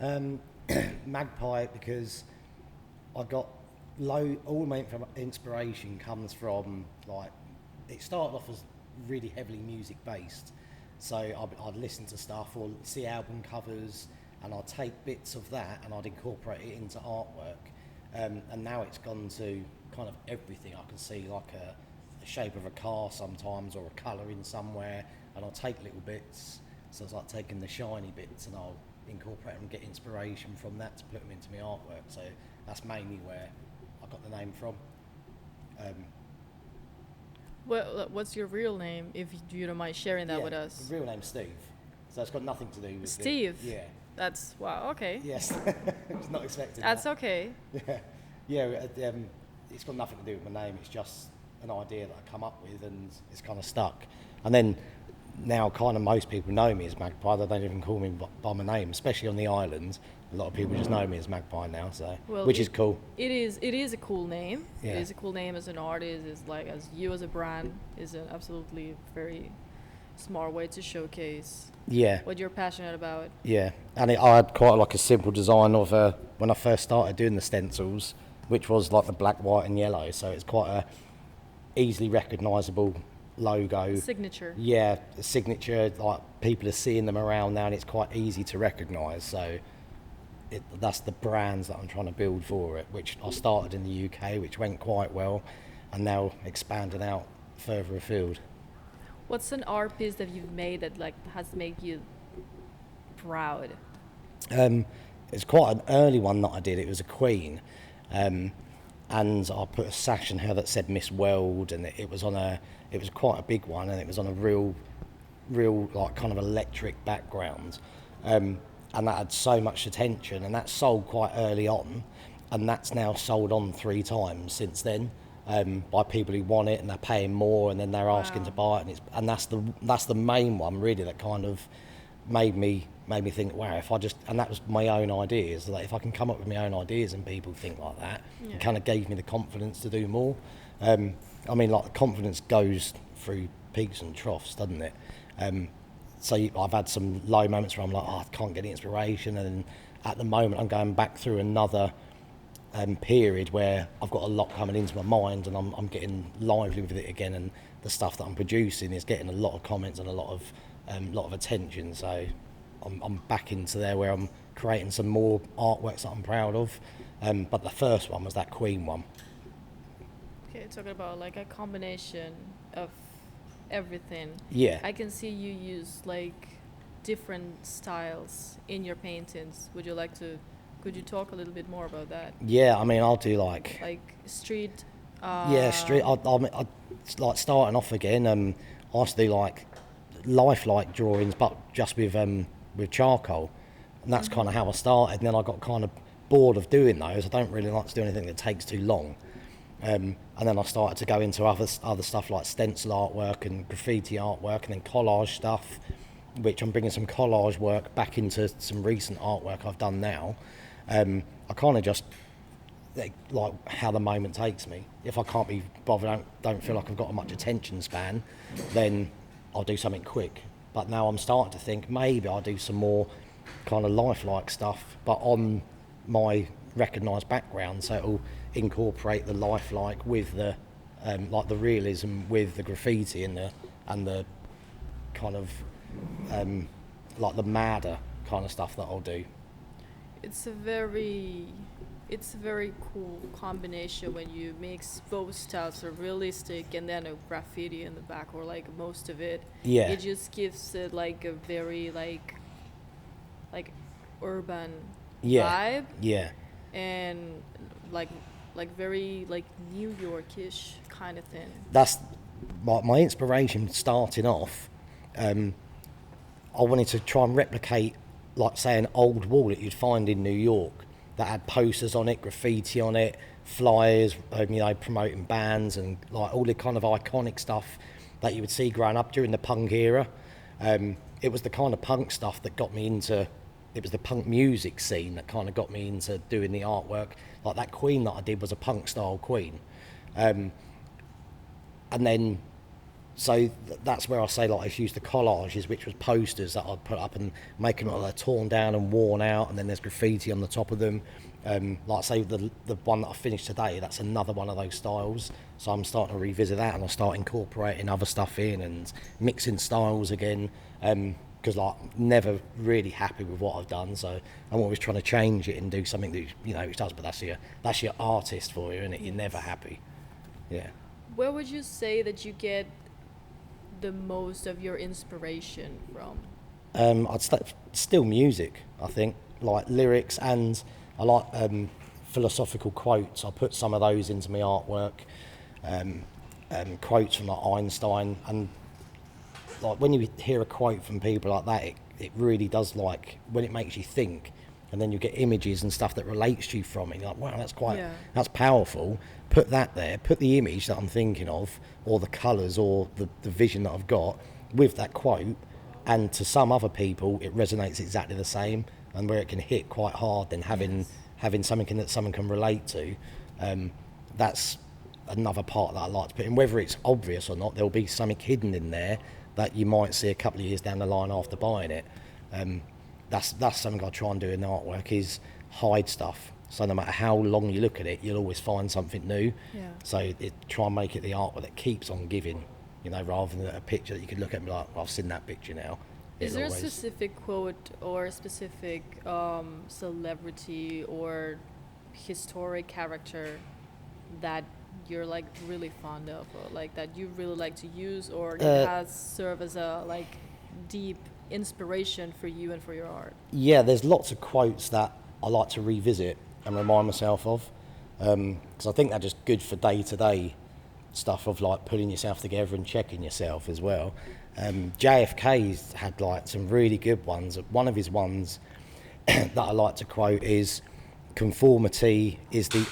Um, Magpie, because I got all my inspiration comes from like it started off as really heavily music based, so I'd listen to stuff or see album covers, and I'd take bits of that and I'd incorporate it into artwork, and now it's gone to kind of everything. I can see like the shape of a car sometimes or a colour in somewhere, and I'll take little bits. So it's like taking the shiny bits and I'll incorporate them and get inspiration from that to put them into my artwork. So that's mainly where I got the name from. Um, What's your real name, if you don't mind sharing that yeah, with us? the real name's Steve. So it's got nothing to do with Steve. yeah. That's wow. Okay. Yes. I was not expecting That's that. okay. Yeah. Yeah, it's got nothing to do with my name. It's just an idea that I come up with and it's kind of stuck. And then now kind of most people know me as Magpie. They don't even call me by my name, especially on the island. A lot of people just know me as Magpie now, so Well, which is cool. it is a cool name. Yeah. It is a cool name as an artist. Is like as you as a brand is an absolutely very smart way to showcase Yeah. what you're passionate about. Yeah, and I had quite like a simple design of when I first started doing the stencils, which was like the black, white, and yellow. So it's quite a easily recognisable logo. Signature. Yeah, a signature. Like people are seeing them around now, and it's quite easy to recognise. So that's the brands that I'm trying to build for it, which I started in the UK, which went quite well, and now expanding out further afield. What's an art piece that you've made that like has made you proud? It's quite an early one that I did. It was a Queen, and I put a sash in her that said Miss World, and it was it was quite a big one, and it was on a real like kind of electric background, and that had so much attention, and that sold quite early on, and that's now sold on 3 times since then. By people who want it and they're paying more and then they're asking to buy it, and that's the main one really that kind of made me think, wow, if I just, and that was my own ideas, like if I can come up with my own ideas and people think like that, it kind of gave me the confidence to do more. I mean, like the confidence goes through peaks and troughs, doesn't it? I've had some low moments where I'm like, oh, I can't get the inspiration, and at the moment I'm going back through another period where I've got a lot coming into my mind, and I'm getting lively with it again, and the stuff that I'm producing is getting a lot of comments and a lot of attention. So I'm back into there where I'm creating some more artworks that I'm proud of. But the first one was that Queen one. Okay, talking about like a combination of everything. Yeah. I can see you use like different styles in your paintings. Could you talk a little bit more about that? Yeah, I mean, I'll do like Street. yeah, street. I like starting off again. I used to do like lifelike drawings, but just with charcoal, and that's kind of how I started. And then I got kind of bored of doing those. I don't really like to do anything that takes too long. And then I started to go into other stuff like stencil artwork and graffiti artwork, and then collage stuff, which I'm bringing some collage work back into some recent artwork I've done now. I kind of just like how the moment takes me. If I can't be bothered, don't feel like I've got much attention span, then I'll do something quick. But now I'm starting to think maybe I'll do some more kind of lifelike stuff, but on my recognised background, so it'll incorporate the lifelike with the like the realism with the graffiti and the kind of like the madder kind of stuff that I'll do. It's a very cool combination when you mix both styles, a realistic and then a graffiti in the back, or like most of it. Yeah. It just gives it like a very like urban Yeah. vibe, Yeah. and like very like New Yorkish kind of thing. That's my inspiration starting off. I wanted to try and replicate, like say, an old wall that you'd find in New York that had posters on it, graffiti on it, flyers, promoting bands and like all the kind of iconic stuff that you would see growing up during the punk era. It was the kind of punk stuff that got me into. It was the punk music scene that kind of got me into doing the artwork. Like that Queen that I did was a punk style Queen, and then that's where I say, like, I used the collages, which was posters that I'd put up and make them look like they're torn down and worn out, and then there's graffiti on the top of them. Like I say, the one that I finished today, that's another one of those styles. So I'm starting to revisit that, and I'll start incorporating other stuff in and mixing styles again. Because like never really happy with what I've done, so I'm always trying to change it and do something that which does. But that's your artist for you, isn't it? You're never happy. Yeah. Where would you say that you get the most of your inspiration from? Still music, I think, like lyrics, and I like philosophical quotes. I put some of those into my artwork. Quotes from like Einstein, and like when you hear a quote from people like that, it really does, like, when it makes you think, and then you get images and stuff that relates to you from it. You're like, wow, that's powerful. Put that there. Put the image that I'm thinking of, or the colours, or the vision that I've got with that quote, and to some other people it resonates exactly the same, and where it can hit quite hard, then having something that someone can relate to, that's another part that I like to put in. Whether it's obvious or not, there'll be something hidden in there that you might see a couple of years down the line after buying it. That's something I try and do in the artwork, is hide stuff. So no matter how long you look at it, you'll always find something new. Yeah. So try and make it the artwork that keeps on giving, rather than a picture that you could look at and be like, well, I've seen that picture now. Is there a specific quote or a specific celebrity or historic character that you're like really fond of, or like that you really like to use, or it has served as a like deep inspiration for you and for your art? Yeah, there's lots of quotes that I like to revisit and remind myself of, because I think they're just good for day-to-day stuff of like putting yourself together and checking yourself as well. JFK's had like some really good ones. One of his ones that I like to quote is, "Conformity is the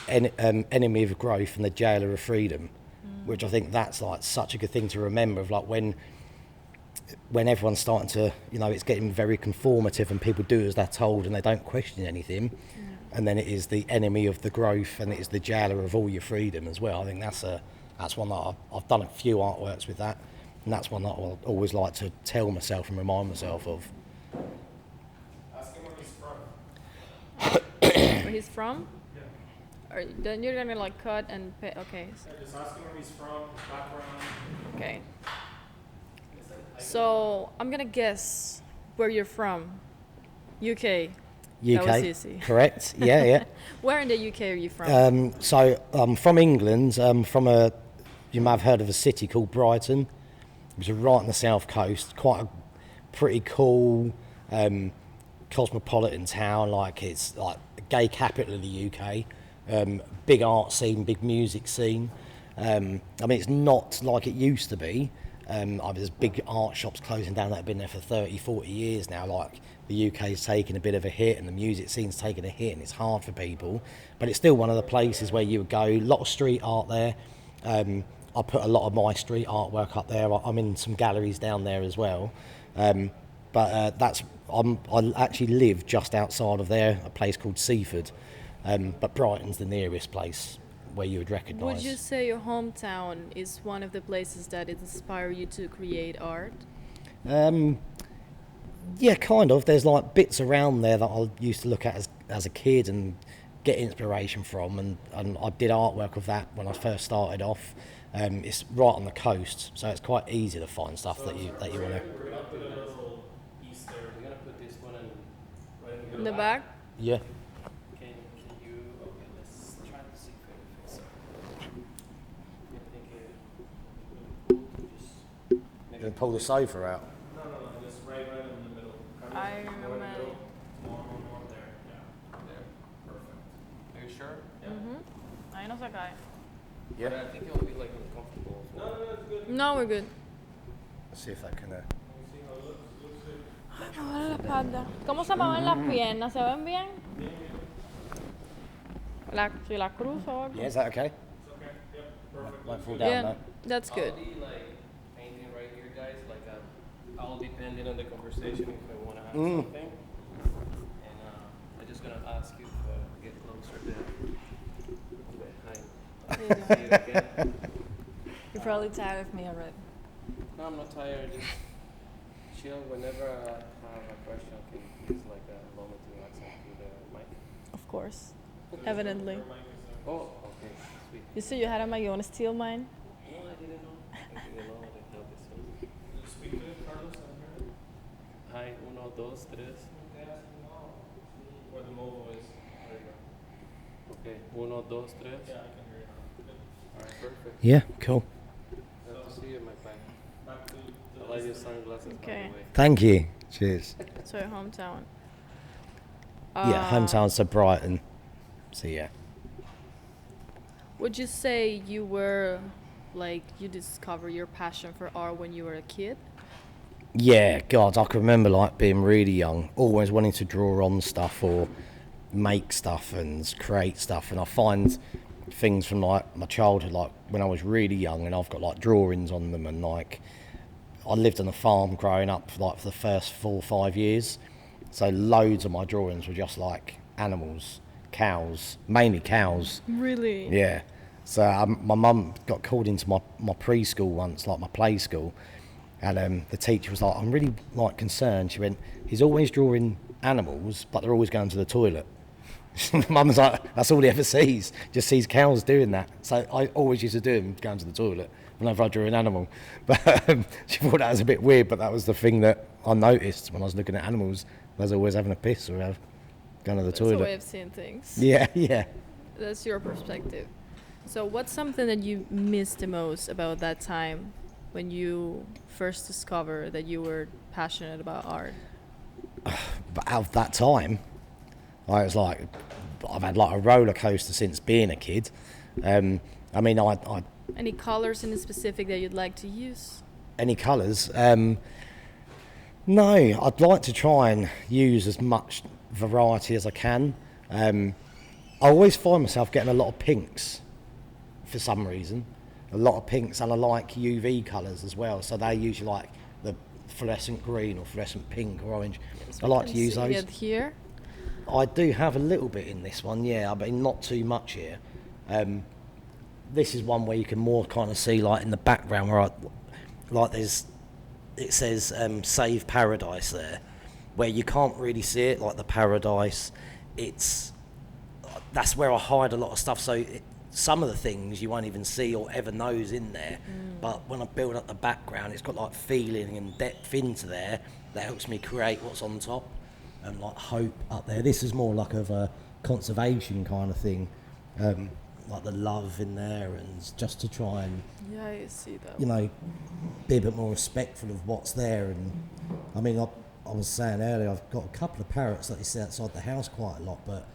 enemy of growth and the jailer of freedom," which I think that's like such a good thing to remember, of like when everyone's starting to, it's getting very conformative and people do as they're told and they don't question anything. And then it is the enemy of the growth, and it is the jailer of all your freedom as well. I think that's one that I've done a few artworks with that, and that's one that I'll always like to tell myself and remind myself of. Ask him where he's from. Where he's from? Yeah. Or then you're gonna like cut and pay. Okay. Yeah, just ask him where he's from, his background. Okay. So I'm gonna guess where you're from. UK. That was easy. Correct. Yeah. Where in the UK are you from? So I'm from England. You may have heard of a city called Brighton, which is right on the south coast. Quite a pretty cool cosmopolitan town. Like, it's like the gay capital of the UK. Big art scene, big music scene. I mean, it's not like it used to be. There's big art shops closing down that have been there for 30, 40 years now. Like, the UK's taking a bit of a hit, and the music scene's taking a hit, and it's hard for people. But it's still one of the places where you would go. A lot of street art there. I put a lot of my street artwork up there. I'm in some galleries down there as well. I actually live just outside of there, a place called Seaford. But Brighton's the nearest place where you would recognise. Would you say your hometown is one of the places that inspire you to create art? Yeah, kind of. There's like bits around there that I used to look at as a kid and get inspiration from, and I did artwork of that when I first started off. It's right on the coast, so it's quite easy to find stuff that you want to. We're gonna put a little Easter. We're gonna put this one In the back? Yeah. Can you? Okay, let's try to see if we can fix it. You're gonna pull the sofa out. No, just right in the middle. I'm More ready. More there. Yeah. There. Perfect. Are you sure? Yeah. Ahí no se cae. Yeah. But I think it'll be like uncomfortable. No, it's good. No, we're good. Let's see if that can. Let me see how it looks good. Me duele la espalda. ¿Cómo se me ven las piernas? ¿Se ven bien? Si la cruzo o algo. Yeah, is that okay? It's okay. Yep. Perfect. Won't fall down Yeah, though. that's good. I'll be like painting right here, guys. Like I'll depending on the conversation if I want to add something. And I'm just gonna ask you to get closer behind. See it again. You're probably tired of me already. No, I'm not tired. Just chill. Whenever I have a question, can you please like allow me to access to the mic? Of course. Evidently. Oh, okay, sweet. You said you had a mic. You want to steal mine? No, I didn't know. I didn't know. I didn't have this one. Speak to it, Carlos. Hi, uno, dos, tres. Where the mobile is. There you go. Okay, uno, dos, tres. Yeah, I can hear you now. Alright, perfect. Yeah, cool. Glad to see you, Magpie. Back to the I like your sunglasses, by Okay. the way. Thank you. Cheers. So your hometown. Yeah, hometown's so Brighton. So yeah. Would you say you were, like, you discovered your passion for art when you were a kid? Yeah, God, I can remember like being really young, always wanting to draw on stuff or make stuff and create stuff. And I find things from like my childhood, like when I was really young, and I've got like drawings on them. And like I lived on a farm growing up, like for the first 4 or 5 years. So loads of my drawings were just like animals, cows, mainly cows. Really? Yeah. So my mum got called into my preschool once, like my play school, and the teacher was like, "I'm really like concerned." She went, "He's always drawing animals, but they're always going to the toilet." Mum was like, "That's all he ever sees. Just sees cows doing that." So I always used to do him going to the toilet whenever I drew an animal. But she thought that was a bit weird. But that was the thing that I noticed when I was looking at animals. They was always having a piss or going to the That's toilet. a way of seeing things. Yeah, yeah. That's your perspective. So what's something that you miss the most about that time when you first discovered that you were passionate about art? But out of that time, I was like, I've had like a roller coaster since being a kid. I mean, I Any colors in specific that you'd like to use? any colours. No, I'd like to try and use as much variety as I can. I always find myself getting a lot of pinks for some reason. A lot of pinks, and I like UV colours as well. So they usually like the fluorescent green or fluorescent pink or orange. I like to use those. It here. I do have a little bit in this one, yeah, but not too much here. This is one where you can more kind of see, like in the background, where it says "Save Paradise" there, where you can't really see it, like the paradise. That's where I hide a lot of stuff. So some of the things you won't even see or ever know is in there. But when I build up the background, it's got like feeling and depth into there that helps me create what's on top. And like hope up there. This is more like of a conservation kind of thing, like the love in there, and just to try and, Yeah, I see that. you know, be a bit more respectful of what's there. And I mean, I was saying earlier, I've got a couple of parrots that you see outside the house quite a lot, but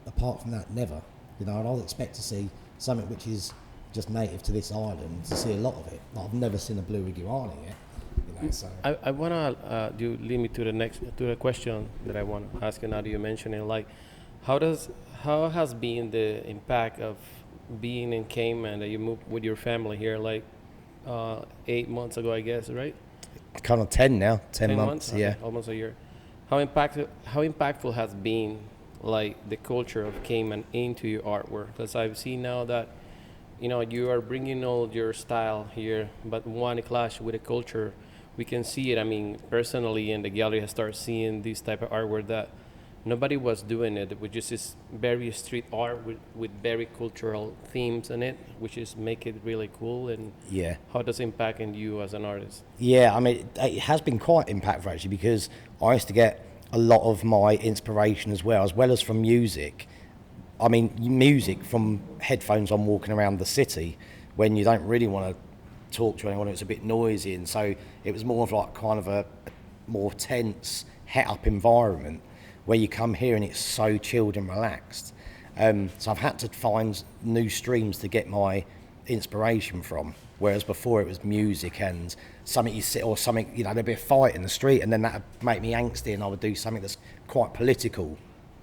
apart from that, never. You know, and I'd expect to see something which is just native to this island, to see a lot of it. Like, I've never seen a blue iguana yet. You know, so. I wanna you lead me to the question that I want to ask you now that you mentioned it. Like, how has been the impact of being in Cayman that you moved with your family here like 8 months ago, I guess, right? Kind of 10 now, 10 months, Okay, yeah. almost a year. How impactful has been like the culture of Cayman into your artwork? Because I've seen now that you are bringing all your style here, but one clash with the culture. We can see it. I mean, personally, in the gallery, I start seeing this type of artwork that nobody was doing it, which is this very street art with very cultural themes in it, which is make it really cool. And Yeah. how does it impact in you as an artist? Yeah, I mean, it has been quite impactful actually, because I used to get a lot of my inspiration as well as from music. I mean, music from headphones on walking around the city when you don't really want to talk to anyone, it's a bit noisy, and so it was more of like kind of a more tense, het-up environment where you come here and it's so chilled and relaxed. So I've had to find new streams to get my inspiration from, whereas before it was music and something you sit or something, there'd be a fight in the street and then that'd make me angsty and I would do something that's quite political,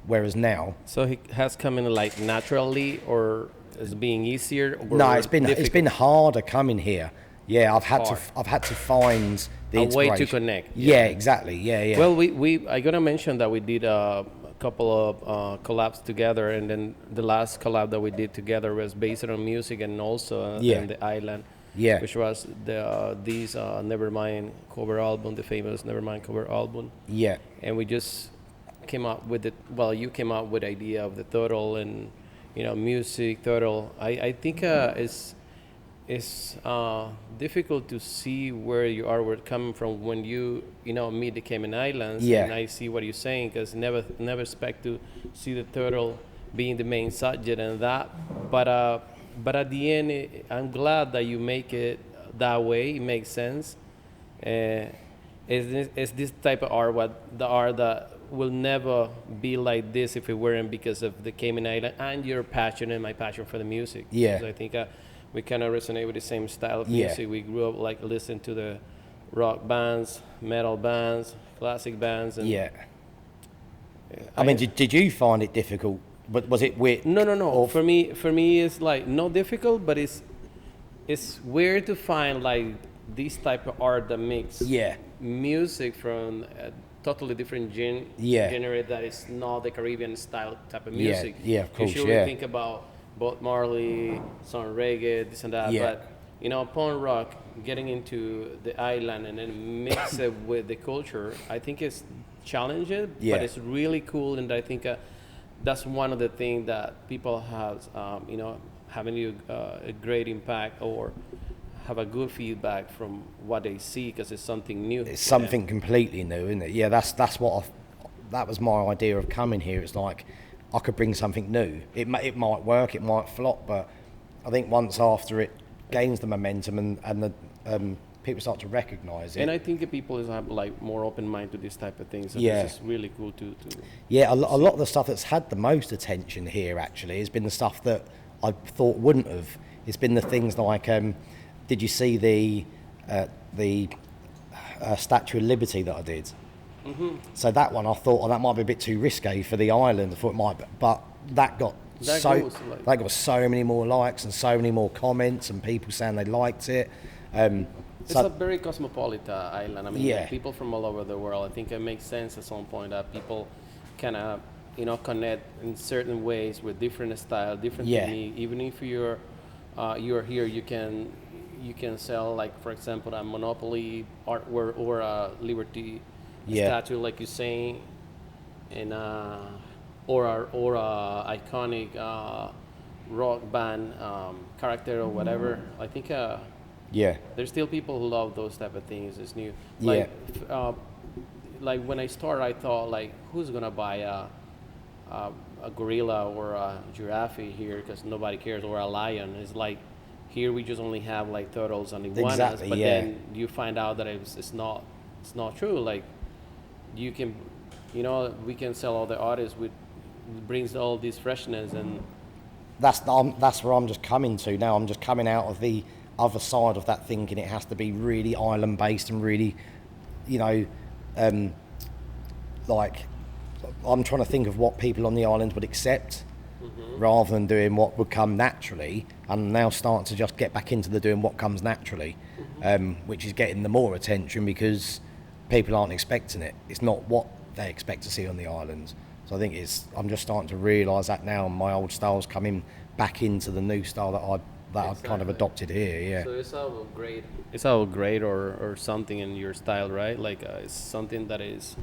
whereas now... So it has come in like naturally, or is being easier? Or No, it's difficult? been harder coming here. Yeah, I've had to find the A way inspiration. to connect. Yeah, exactly. Yeah. Well, I gotta mention that we did a couple of collabs together, and then the last collab that we did together was based on music and also Yeah. on the island. Yeah. which was these Nevermind cover album, the famous Nevermind cover album, Yeah. and we just came up with it. Well, you came up with the idea of the turtle and music turtle. I think it's difficult to see where you are, where coming from when you meet the Cayman Islands. Yeah. And I see what you're saying, because never expect to see the turtle being the main subject and that. But at the end, I'm glad that you make it that way. It makes sense. Is this type of art the art that will never be like this if it weren't because of the Cayman Island and your passion and my passion for the music. Yeah. Because I think we kind of resonate with the same style of Yeah. music. We grew up like listening to the rock bands, metal bands, classic bands. And Yeah. I mean, did you find it difficult? But was it weird? No. Or For me, it's like not difficult, but it's weird to find like this type of art that makes Yeah. music from a totally different Yeah. genre that is not the Caribbean style type of Yeah, music. yeah, of course, You usually yeah. think about Bob Marley, some reggae, this and that, Yeah. but punk rock, getting into the island and then mix it with the culture, I think it's challenging, Yeah. but it's really cool, and I think that's one of the things that people have, having a great impact or have a good feedback from what they see, because it's something new. It's something completely new, isn't it? Yeah, that's what that was my idea of coming here. It's like I could bring something new. It might work, it might flop, but I think once after it gains the momentum and the people start to recognise it. And I think that people have like more open mind to this type of things. And Yeah. This is really cool to Yeah, a lot of the stuff that's had the most attention here actually has been the stuff that I thought wouldn't have. It's been the things like, did you see the Statue of Liberty that I did? Mm-hmm. So that one I thought, that might be a bit too risque for the island. I thought it might, but that got that got so many more likes and so many more comments and people saying they liked it. It's a very cosmopolitan island. I mean, Yeah. like, people from all over the world. I think it makes sense at some point that people kind of, connect in certain ways with different style, different Yeah. technique. Even if you're here, you can sell, like, for example, a Monopoly artwork or a Liberty Yeah. statue, like you're saying, and or a iconic rock band character or whatever. I think Yeah, there's still people who love those type of things. It's new. Yeah. Like when I started, I thought, like, who's gonna buy a gorilla or a giraffe here, because nobody cares, or a lion. It's like here we just only have like turtles and iguanas. Exactly, But yeah. then you find out that it's not true. Like you can, we can sell all the artists with brings all this freshness, and that's where I'm just coming to now. I'm just coming out of the other side of that, thinking it has to be really island based and really, like I'm trying to think of what people on the island would accept, rather than doing what would come naturally. I'm now starting to just get back into the doing what comes naturally, which is getting the more attention because people aren't expecting it. It's not what they expect to see on the island. So I think I'm just starting to realise that now, and my old style's coming back into the new style that I've kind of adopted here. Yeah. so it's all great or something in your style, right? Like it's something that is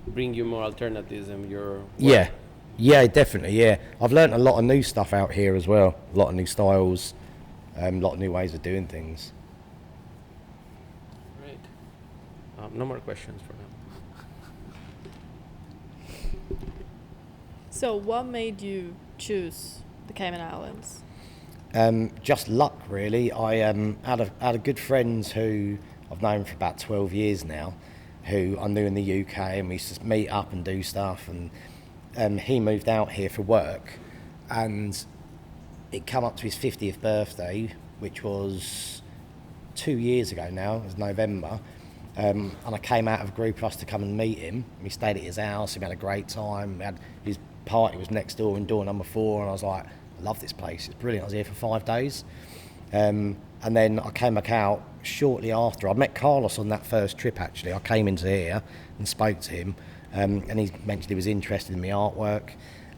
bring you more alternatives in your work. Yeah, definitely. Yeah, I've learnt a lot of new stuff out here as well. A lot of new styles, a lot of new ways of doing things. Right. No more questions for now. So, what made you choose the Cayman Islands? Just luck, really. I had a good friend who I've known for about 12 years now, who I knew in the UK, and we used to meet up and do stuff. And he moved out here for work, and it came up to his 50th birthday, which was 2 years ago now. It was November. And I came out of a group of us to come and meet him. We stayed at his house. We had a great time. His party was next door in door number 4, and I was like, I love this place. It's brilliant. I was here for 5 days. And then I came back out shortly after. I met Carlos on that first trip, actually. I came into here and spoke to him, and he mentioned he was interested in my artwork.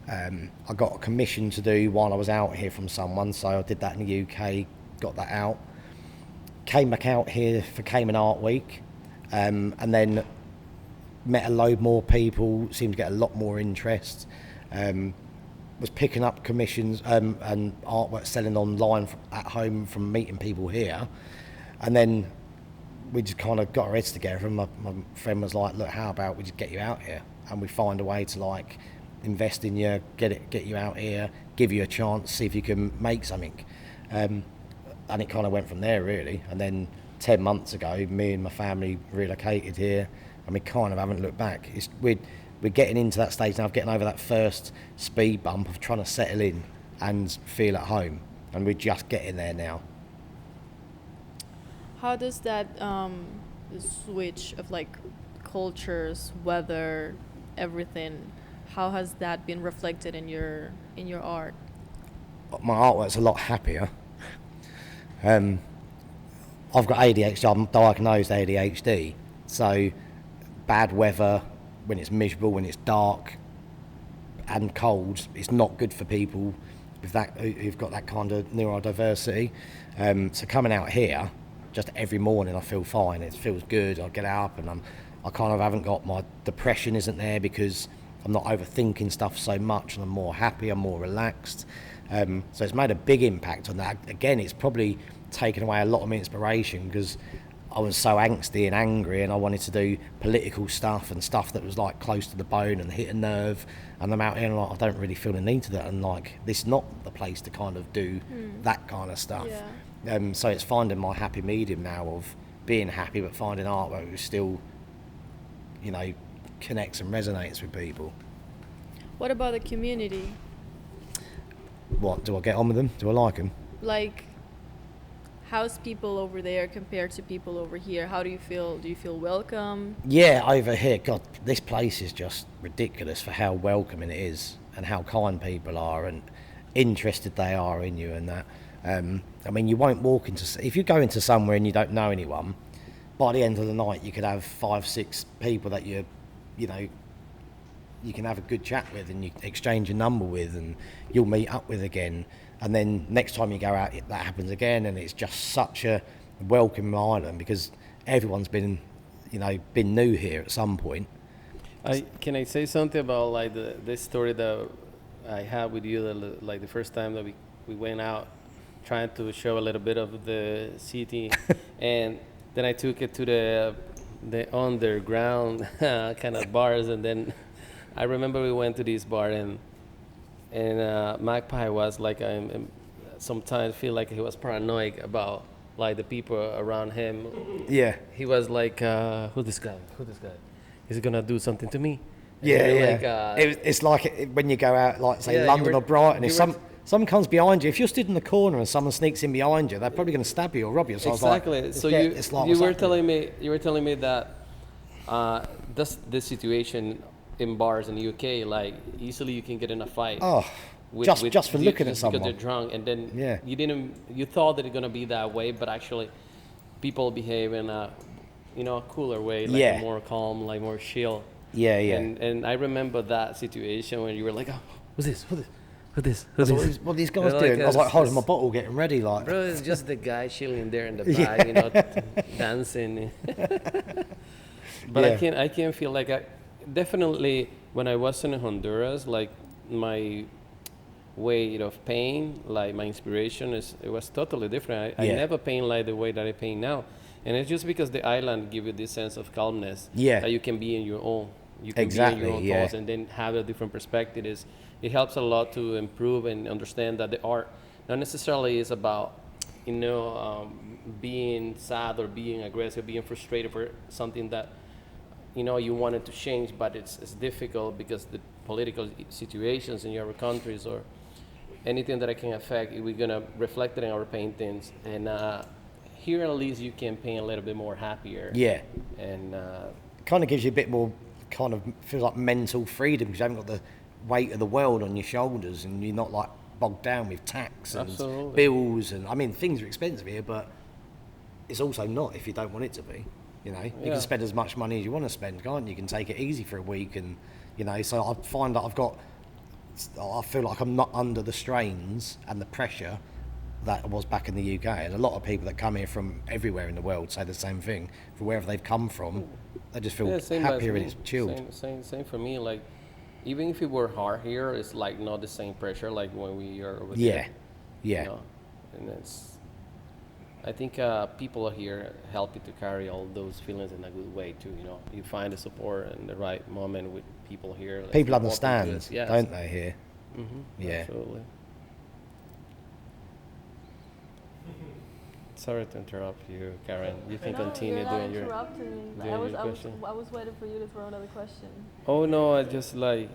I got a commission to do while I was out here from someone, so I did that in the UK, got that out. came back out here for Cayman Art Week, and then met a load more people, seemed to get a lot more interest. Was picking up commissions and artwork selling online at home from meeting people here. And then we just kind of got our heads together, and my friend was like, look, how about we just get you out here and we find a way to like invest in you, get you out here, give you a chance, see if you can make something. And it kind of went from there really. And then 10 months ago, me and my family relocated here, and we kind of haven't looked back. We're getting into that stage now of getting over that first speed bump of trying to settle in and feel at home, and we're just getting there now. How does that the switch of like cultures, weather, everything, how has that been reflected in your art? My artwork's a lot happier. I've got ADHD, I'm diagnosed ADHD, so bad weather, when it's miserable, when it's dark and cold, it's not good for people with that who've got that kind of neurodiversity. So coming out here, just every morning I feel fine. It feels good. I get up and I kind of haven't got, my depression isn't there because I'm not overthinking stuff so much, and I'm more happy, I'm more relaxed. So it's made a big impact on that. Again, it's probably taken away a lot of my inspiration because I was so angsty and angry, and I wanted to do political stuff and stuff that was like close to the bone and hit a nerve. And I'm out here and like, I don't really feel the need to that, and like this is not the place to kind of do that kind of stuff. Yeah. So it's finding my happy medium now of being happy but finding art where it still, you know, connects and resonates with people. What about the community? What, do I get on with them? Do I like them? Like, how's people over there compared to people over here? How do you feel? Do you feel welcome? Yeah, over here, God, this place is just ridiculous for how welcoming it is and how kind people are and interested they are in you and that. I mean, you won't walk into, if you go into somewhere and you don't know anyone, by the end of the night you could have 5-6 people that you know, you can have a good chat with and you exchange a number with and you'll meet up with again. And then next time you go out, that happens again, and it's just such a welcome island because everyone's been new here at some point. Can I say something about like this story that I had with you, like the first time that we went out trying to show a little bit of the city, and then I took it to the underground kind of bars, and then I remember we went to this bar and Magpie was like, sometimes feel like he was paranoid about like the people around him. Yeah. He was like, who's this guy? Is he gonna do something to me? And Yeah, you're yeah. like, It's like when you go out, like say Yeah, London or Brighton, if you were- someone comes behind you, if you're stood in the corner and someone sneaks in behind you, they're probably going to stab you or rob you. So exactly. I was like, So it's like, you what's were happening? telling me that this situation in bars in the UK, like easily you can get in a fight. Oh, just for looking at someone. Because they're drunk, and then Yeah. you thought that it's gonna be that way, but actually, people behave in a cooler way, like Yeah. more calm, like more chill. Yeah, yeah. And I remember that situation when you were like, oh, who's this? I was like, what are these guys doing? I was like holding my bottle, getting ready, like. Bro, it's just the guy chilling there in the Yeah. back, dancing. But Yeah. I can feel like definitely when I was in Honduras, like my way of painting, like my inspiration it was totally different. I Yeah. never paint like the way that I paint now, and it's just because the island give you this sense of calmness. Yeah. That you can be in your own. You can be in Exactly, your own yeah. thoughts and then have a different perspective. It helps a lot to improve and understand that the art not necessarily is about being sad or being aggressive, being frustrated for something that you wanted to change, but it's difficult because the political situations in your countries or anything that can affect, we're gonna reflect it in our paintings. And here at least you can paint a little bit more happier. Yeah. And Kind of gives you a bit more, kind of feels like mental freedom because you haven't got the weight of the world on your shoulders and you're not like bogged down with tax and Absolutely. bills, and I mean things are expensive here, but it's also not if you don't want it to be. You Yeah. can spend as much money as you want to spend, can't you? You can take it easy for a week, and so I find that I feel like I'm not under the strains and the pressure that it was back in the UK. And a lot of people that come here from everywhere in the world say the same thing. From wherever they've come from, they just feel Yeah, same as happier and me. it's chilled. Same for me. Like, even if it were hard here, it's like not the same pressure like when we are over Yeah, there. yeah, You know? And it's, I think people here help you to carry all those feelings in a good way too. You know, you find the support and the right moment with people here. Like, people walking to understand, us. Yes. don't they? Here, Mm-hmm. Yeah. Absolutely. Sorry to interrupt you, Karen. You can continue doing your. interrupting me. doing your question. I was waiting for you to throw another question. Oh no, I just like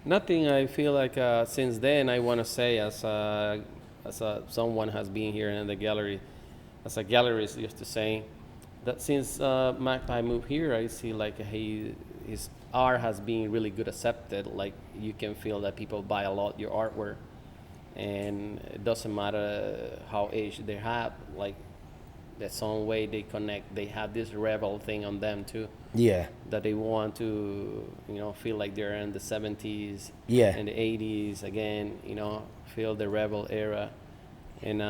nothing. I feel like since then I want to say someone has been here in the gallery, as a gallerist used to say, that since Magpie moved here, I see like his art has been really good accepted. Like you can feel that people buy a lot your artwork, and it doesn't matter how age they have. Like that some way they connect. They have this rebel thing on them too, yeah, that they want to, feel like they're in the 70s, yeah, in the 80s again, feel the rebel era, and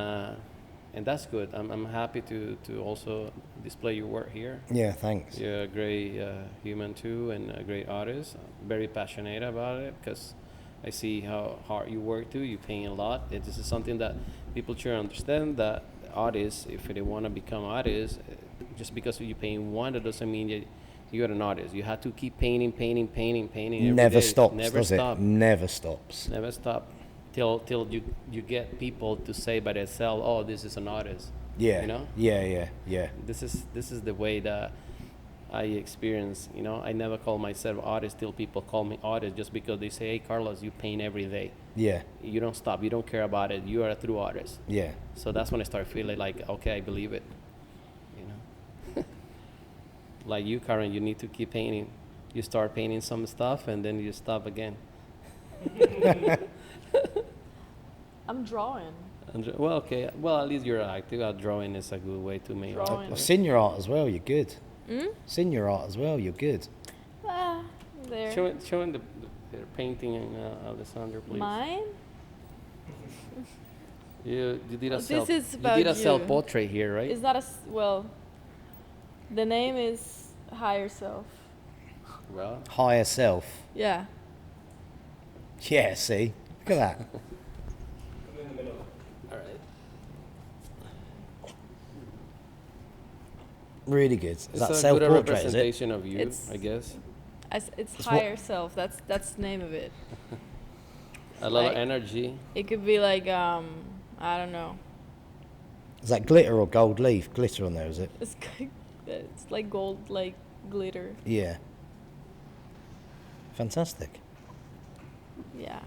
that's good. I'm happy to also display your work here. yeah. Thanks. You're a great human too, and a great artist. Very passionate about it because I see how hard you work too. You paint a lot. This is something that people should understand, that artists, if they want to become artists, just because you paint one, that doesn't mean that you're an artist. You have to keep painting every Never day. stops, Never does stop. it? Never stops. Never stop till you get people to say by themselves, oh, this is an artist. Yeah, You know? yeah. This is the way that I experience. I never call myself artist till people call me artist, just because they say, hey, Carlos, you paint every day. Yeah, You don't stop. You don't care about it. You are a true artist. yeah. So that's when I start feeling like, okay, I believe it. Like you, Karen, you need to keep painting. You start painting some stuff and then you stop again. I'm drawing. Well, okay. Well, at least you're active. Drawing is a good way to make Drawing. art. I've seen your art as well. You're good. Mm? Seen your art as well. You're good. Ah, there. Showing the painting, Alessandra, please. Mine? You did a This self. is You about did a you. self-portrait here, right? It's not well. The name is Higher Self. Well, Higher self. Yeah. Yeah. See. Look at that. I'm in the middle. all right. Really good. Is It's that a self good portrait? Is it? representation of you, It's- I guess. It's It's what- Higher Self. That's the name of it. A lot Like- of energy. It could be like I don't know. Is that glitter or gold leaf? Glitter on there, is it? It's like gold, like glitter. Yeah. Fantastic. Yeah.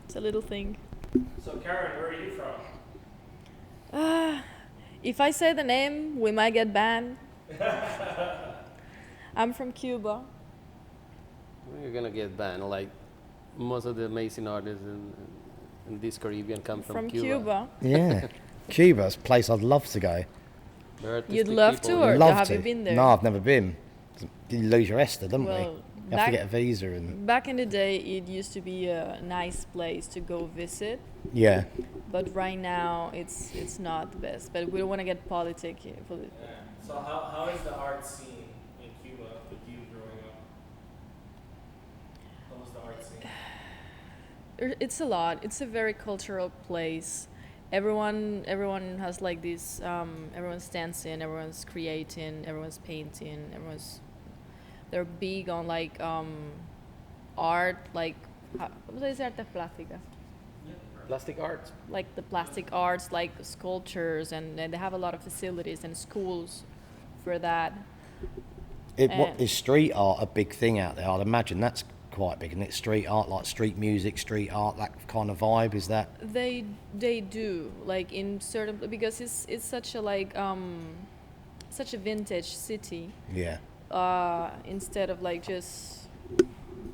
It's a little thing. So Karen, where are you from? If I say the name, we might get banned. I'm from Cuba. You're gonna get banned. Like most of the amazing artists in this Caribbean come from Cuba. Yeah. Cuba's a place I'd love to go. They're You'd artistic love people. to, or love have to. you been there? No, I've never been. You lose your Esther, don't Well, we? You have to back- get a visa and Back in the day, it used to be a nice place to go visit, yeah. but right now it's not the best. But we don't want to get politic here. Yeah. So how is the art scene in Cuba with you growing up? How was the art scene? It's a lot. It's a very cultural place. Everyone has like this. Everyone's dancing. Everyone's creating. Everyone's painting. They're big on like art, like ¿cómo se dice artes plásticas? Plastic art. Like the plastic arts, like sculptures, and they have a lot of facilities and schools for that. What is street art a big thing out there? I'd imagine that's quite big, isn't it? Street art, like street music, street art, that kind of vibe. Is that? They do like in certain because it's such a like such a vintage city. Yeah. Instead of like just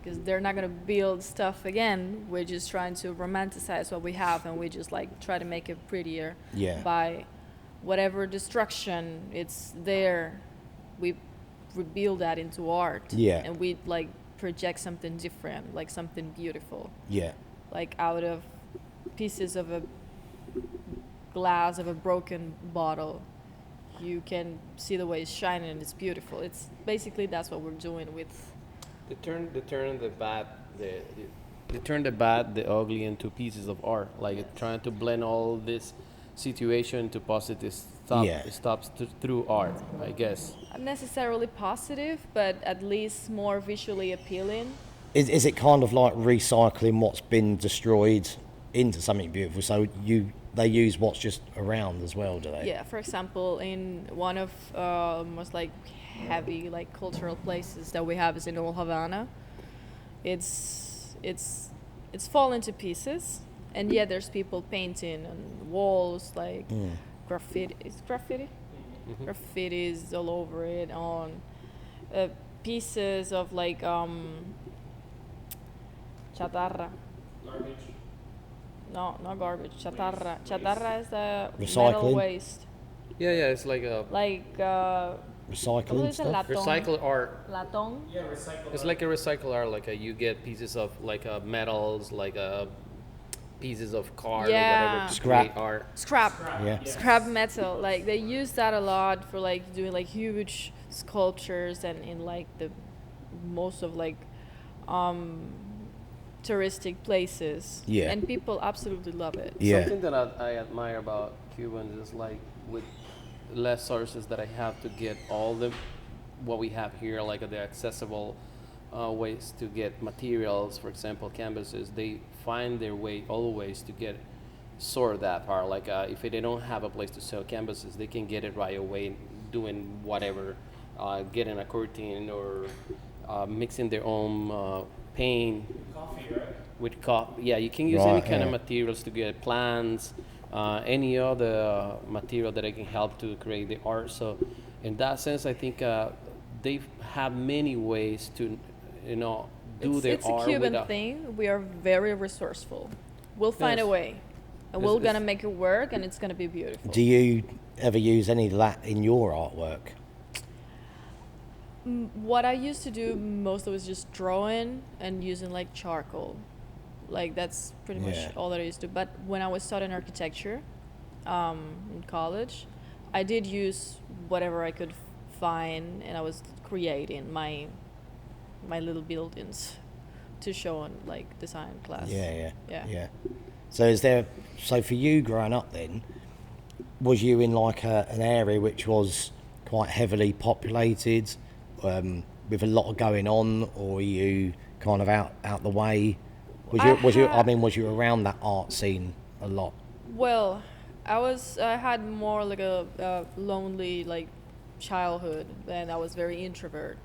because they're not gonna build stuff again, we're just trying to romanticize what we have, and we just like try to make it prettier Yeah. by whatever destruction it's there. We rebuild that into art, Yeah. and we like project something different, like something beautiful, Yeah. like out of pieces of a glass of a broken bottle, you can see the way it's shining and it's beautiful. It's basically that's what we're doing with. They turn the bad, the ugly into pieces of art. Like trying to blend all this situation into positive Yeah. stops through art, I guess. Not necessarily positive, but at least more visually appealing. Is it kind of like recycling what's been destroyed into something beautiful? So they use what's just around as well, do they? Yeah, for example, in one of most like heavy like cultural places that we have is in Old Havana. It's fallen to pieces, and yet there's people painting on walls like graffiti. Is graffiti? Mm-hmm. Graffitis all over it on pieces of like chatarra. Garbage. No, not garbage. Chatarra. Chatarra is the metal Recycling? waste. Yeah, it's like a Like ¿cómo se Recycling dice? stuff? Latón. recycle art. Latón. Yeah, recycle. It's like a recycle art, like you get pieces of like metals, like pieces of car Yeah. or whatever to Scrap. create art. Scrap. Yeah. Scrap metal. Like they use that a lot for like doing like huge sculptures and in like the most of like touristic places. Yeah. And people absolutely love it. Yeah. Something that I admire about Cubans is like with less sources that I have to get all the what we have here, like the accessible ways to get materials, for example, canvases. They find their way always to get sort that part. Like if they don't have a place to sell canvases, they can get it right away, doing whatever, getting a curtain or mixing their own paint Coffee, right? with coffee. Yeah, you can use any Right, kind of yeah. materials to get plants, any other material that I can help to create the art. So, in that sense, I think they have many ways to, do their It's art. a Cuban without- thing. We are very resourceful. We'll find Yes. a way. And It's- we're gonna it's- make it work and it's gonna be beautiful. Do you ever use any of that in your artwork? What I used to do most of was just drawing and using like charcoal. Like that's pretty much Yeah. all that I used to do. But when I was studying architecture in college, I did use whatever I could find, and I was creating my little buildings to show in like design class. Yeah. Yeah. So for you growing up then, was you in like an area which was quite heavily populated, with a lot going on, or were you kind of out the way? Was you around that art scene a lot? Well, I had more like a lonely like childhood, and I was very introvert,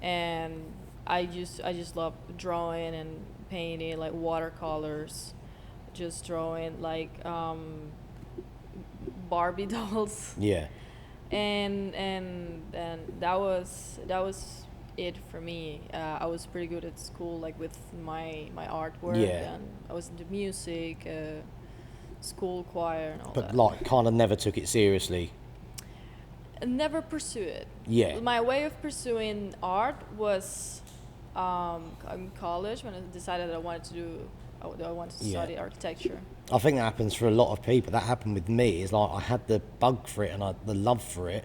and I just love drawing and painting like watercolors, just drawing like Barbie dolls, Yeah. and that was it for me. I was pretty good at school, like with my artwork, Yeah. and I was into music, school choir, and all But that. like kind of never took it seriously. Never pursue it. Yeah. My way of pursuing art was in college when I decided that I wanted to Yeah. study architecture. I think that happens for a lot of people. That happened with me. It's like I had the bug for it and the love for it,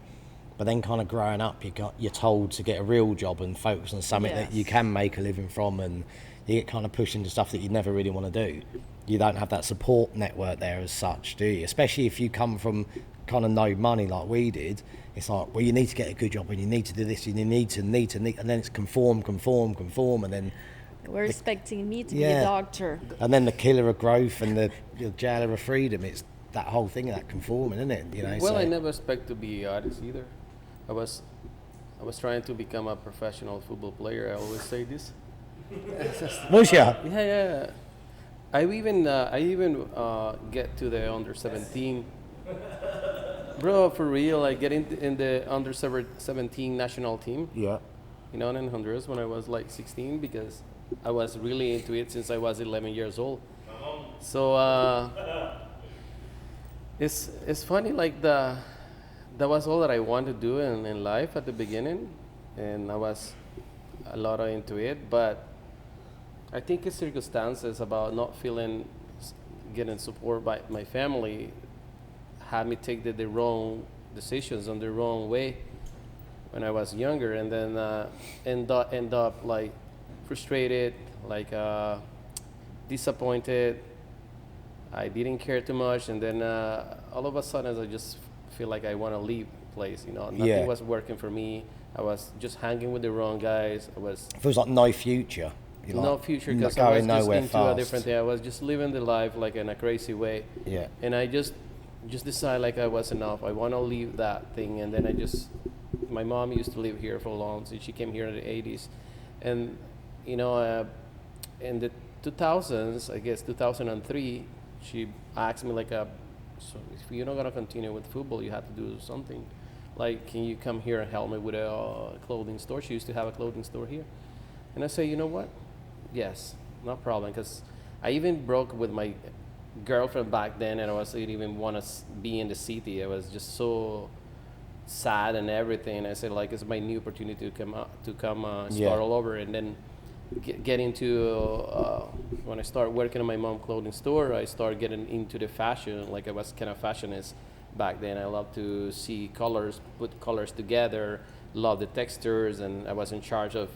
but then kind of growing up, you're told to get a real job and focus on something that you Yes. can make a living from, and you get kind of pushed into stuff that you never really want to do. You don't have that support network there as such, do you? Especially if you come from kind of no money like we did. It's like, well, you need to get a good job and you need to do this and you need to, and then it's conform, and then We're expecting me to be Yeah. a doctor. and then the killer of growth and the jailer of freedom. It's that whole thing of that conforming, isn't it? You know. Well, so, I never expect to be an artist either. I was trying to become a professional football player. I always say this. Was ya? Yeah. I even get to the under 17. Bro, for real, I get in the under 17 national team. Yeah. In Honduras when I was like 16, because I was really into it since I was 11 years old. So it's funny, like that was all that I wanted to do in life at the beginning, and I was a lot into it, but I think it's circumstances about not getting support by my family had me take the wrong decisions on the wrong way when I was younger, and then end up like frustrated, like disappointed. I didn't care too much, and then all of a sudden I just feel like I want to leave the place. You know, nothing Yeah. was working for me. I was just hanging with the wrong guys. I was Feels like no future. You're no like, future not because I was going just nowhere into fast. a different thing. I was just living the life like in a crazy way. Yeah. And I just decided like I was enough. I want to leave that thing. And then my mom used to live here for long. So she came here in the 80s. And, you know, in the 2000s, I guess 2003, she asked me like, so if you're not going to continue with football, you have to do something. Like, can you come here and help me with a clothing store? She used to have a clothing store here. And I say, you know what? Yes, no problem. Because I even broke with my girlfriend back then, and I didn't even want to be in the city. I was just so sad and everything. I said, like, it's my new opportunity to come start all over. And then get into when I started working on my mom's clothing store, I started getting into the fashion. Like I was kind of fashionist back then. I loved to see colors, put colors together, love the textures, and I was in charge of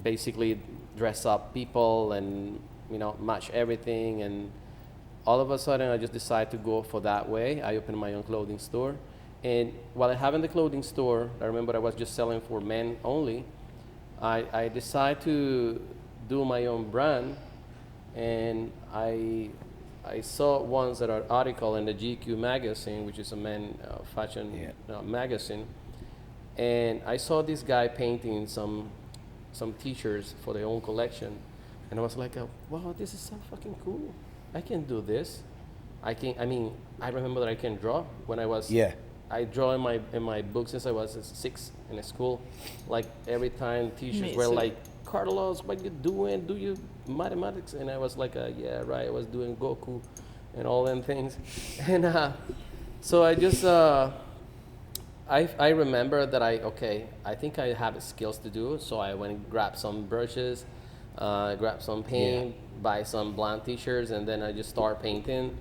basically dress up people and match everything. And all of a sudden I just decided to go for that way. I opened my own clothing store, and while I having the clothing store, I remember I was just selling for men only. I decided to do my own brand, and I saw once that an article in the GQ magazine, which is a men fashion magazine, and I saw this guy painting some t-shirts for their own collection, and I was like, wow, this is so fucking cool. I can do this. I remember that I can draw when I was I draw in my book since I was 6 in school. Like every time teachers were like, Carlos, what you doing? Do you mathematics? And I was like, yeah, right. I was doing Goku and all them things. And so I just, I remember that I think I have skills to do. So I went and grabbed some brushes, grabbed some paint, buy some blank t-shirts, and then I just start painting.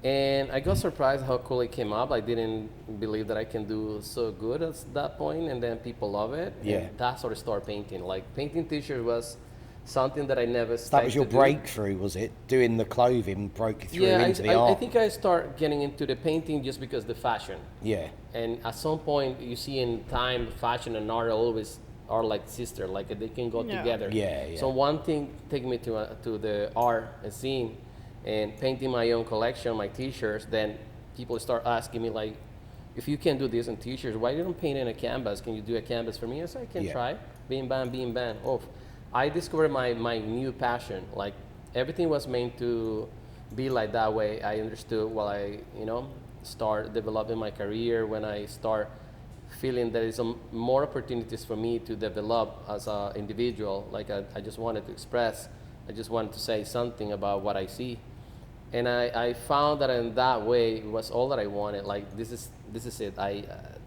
And I got surprised how cool it came up. I didn't believe that I can do so good at that point, and then people love it. Yeah. And that's how I started painting. Like painting t-shirts was something that I never expected. That was your breakthrough, was it? Doing the clothing broke you through into the art. I think I started getting into the painting just because the fashion. Yeah. And at some point, you see in time, fashion and art always are like sister, like they can go together. Yeah, yeah. So one thing take me to the art scene, and painting my own collection, my t-shirts. Then people start asking me like, if you can do this in t-shirts, why you don't paint in a canvas? Can you do a canvas for me? I said, I can try. Beam, bam. Oh, I discovered my new passion. Like everything was meant to be like that way. I understood while I, start developing my career, when I start feeling there is more opportunities for me to develop as an individual. Like I just wanted to express. I just wanted to say something about what I see. And I found that in that way it was all that I wanted. Like this is it.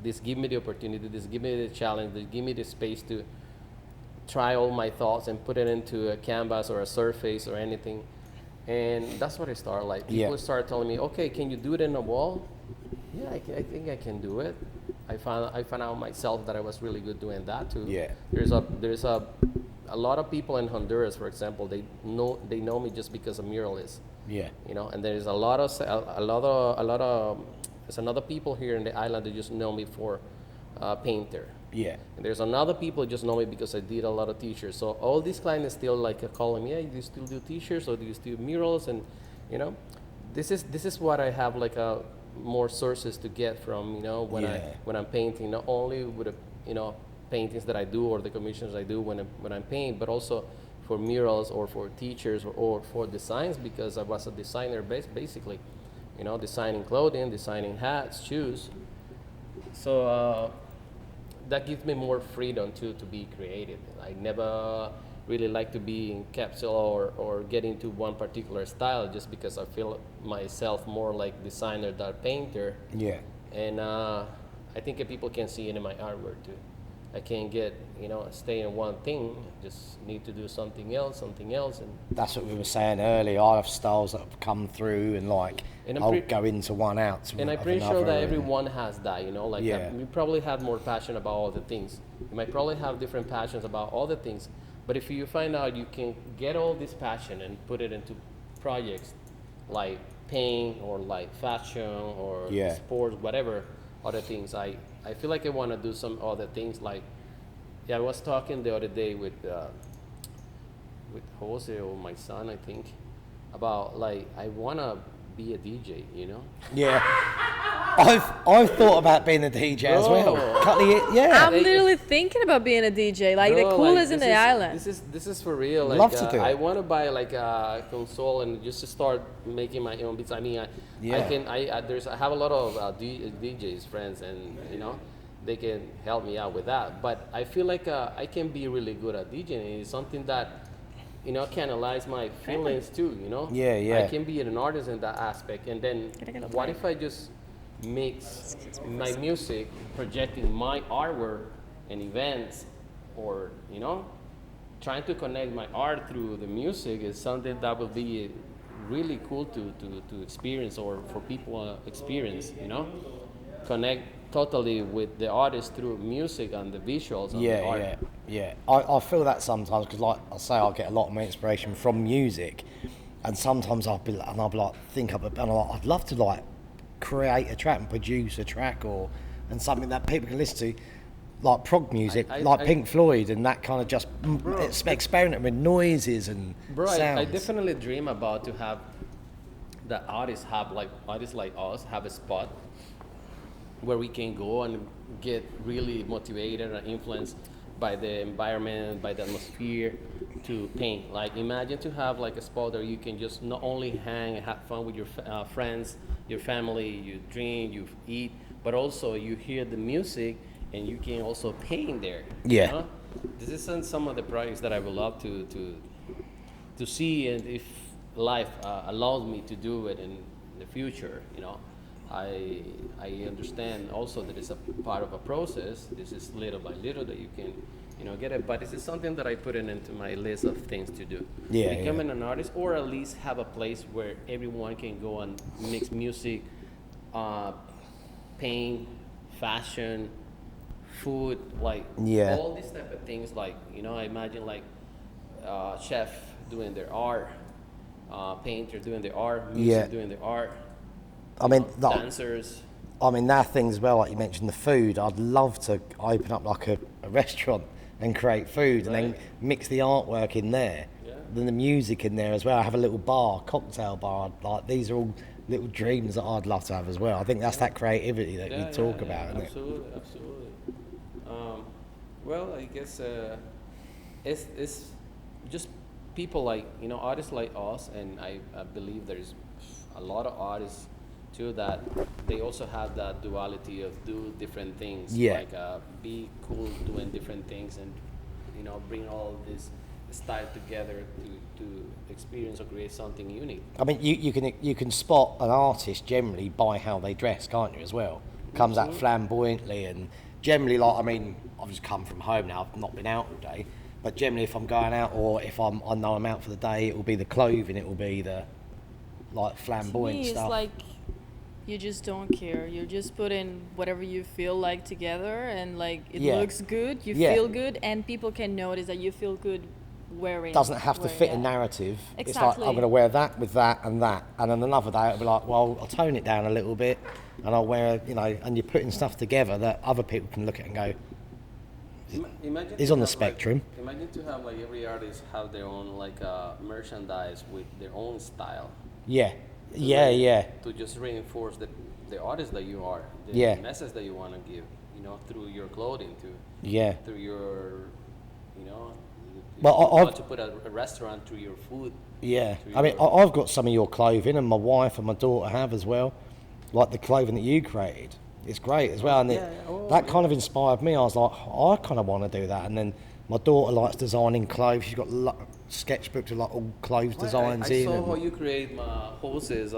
This give me the opportunity. This give me the challenge. This give me the space to try all my thoughts and put it into a canvas or a surface or anything. And that's what I started. Like people started telling me, okay, can you do it in a wall? Yeah, I think I can do it. I found out myself that I was really good doing that too. Yeah. There's a lot of people in Honduras, for example, they know me just because of muralists. Yeah. And there's a lot of there's another people here in the island that just know me for painter. Yeah. And there's another people just know me because I did a lot of t-shirts. So all these clients still like calling me, hey, do you still do t-shirts or do you still do murals? And this is what I have like more sources to get from when I'm painting, not only with paintings that I do or the commissions I do when I'm painting, but also for murals or for teachers or for designs, because I was a designer basically, designing clothing, designing hats, shoes. So that gives me more freedom to be creative. I never really like to be in capsule or get into one particular style just because I feel myself more like designer than painter. Yeah. And I think that people can see it in my artwork too. I can't stay in one thing. Just need to do something else, and that's what we were saying earlier. I have styles that have come through, and like And I'm I'll pre- go into one out. And I'm of pretty sure another, that and- everyone has that, you know, like Yeah. you probably have more passion about all the things. You might probably have different passions about all the things, but if you find out you can get all this passion and put it into projects like paint or like fashion or Yeah. sports, whatever other things, I feel like I want to do some other things. Like, yeah, I was talking the other day with Jose or my son, I think, about like I want to be a DJ, you know. Yeah. I've thought about being a DJ as well. Bro. Couple of years, yeah. I'm literally thinking about being a DJ, like the Bro, coolest in this the is- island. This is for real. Like, Love to do I it. want to buy like a console and just to start making my own beats. I mean, I Yeah. can. I have a lot of DJs friends, and you know, they can help me out with that. But I feel like I can be really good at DJing. It's something that you know canalize my feelings too. You know. Yeah, yeah. I can be an artist in that aspect. And then what if I just mix my music, projecting my artwork and events, or you know, trying to connect my art through the music is something that will be really cool to experience or for people experience, you know, connect totally with the artist through music and the visuals of the art. Yeah. I feel that sometimes because, like I say, I get a lot of my inspiration from music, and sometimes I'll be like, I'd love to like create a track and produce a track and something that people can listen to, like prog music, like Pink Floyd, and that kind of just experimenting with noises and Bro, sounds. I definitely dream about to have that artists like us have a spot where we can go and get really motivated and influenced by the environment, by the atmosphere to paint. Like imagine to have like a spot where you can just not only hang and have fun with your friends, your family, you drink, you eat, but also you hear the music and you can also paint there. Yeah. You know? This is some of the projects that I would love to see, and if life allows me to do it in the future, you know. I understand also that it's a part of a process. This is little by little that you can, you know, get it. But this is something that I put into my list of things to do. Yeah, Becoming an artist, or at least have a place where everyone can go and mix music, paint, fashion, food, like Yeah. all these type of things. Like you know, I imagine like chef doing their art, painter doing their art, music Yeah. doing their art. I mean, Dancers. I mean, that thing as well, like you mentioned, the food. I'd love to open up like a restaurant and create food, and then mix the artwork in there, then the music in there as well. I have a little bar, cocktail bar. Like these are all little dreams that I'd love to have as well. I think that's that creativity that you talk about, isn't it? Absolutely. Well, I guess it's just people like you know artists like us, and I believe there's a lot of artists too that they also have that duality of do different things, like be cool doing different things, and you know bring all this style together to experience or create something unique. I mean, you can spot an artist generally by how they dress, can't you? As well, comes out flamboyantly and generally like. I mean, I've just come from home now. I've not been out all day, but generally, if I'm going out or if I know I'm out for the day, it will be the clothing. It will be the like flamboyant To me, stuff. it's like you just don't care. You just put in whatever you feel like together, and like it looks good. You feel good, and people can notice that you feel good wearing. Doesn't have to wearing fit a that. narrative. It's like Exactly. I'm going to wear that with that, and then another day it'll be like, well, I'll tone it down a little bit, and I'll wear, you know, and you're putting stuff together that other people can look at and go, Imagine he's to on the have, like- spectrum. imagine to have like every artist have their own like merchandise with their own style. yeah, to, yeah, like, yeah, to just reinforce the artist that you are, the Yeah. message that you want to give, you know, through your clothing, yeah. through your, you know, Well, you I've- want to put a restaurant through your food. Yeah, to I mean, your- I've got some of your clothing, and my wife and my daughter have as well. Like the clothing that you created, it's great as well, and that kind of inspired me. I was like, I kind of want to do that. And then my daughter likes designing clothes. She's got sketchbooks with like all clothes designs I in. saw and- how you create Jose's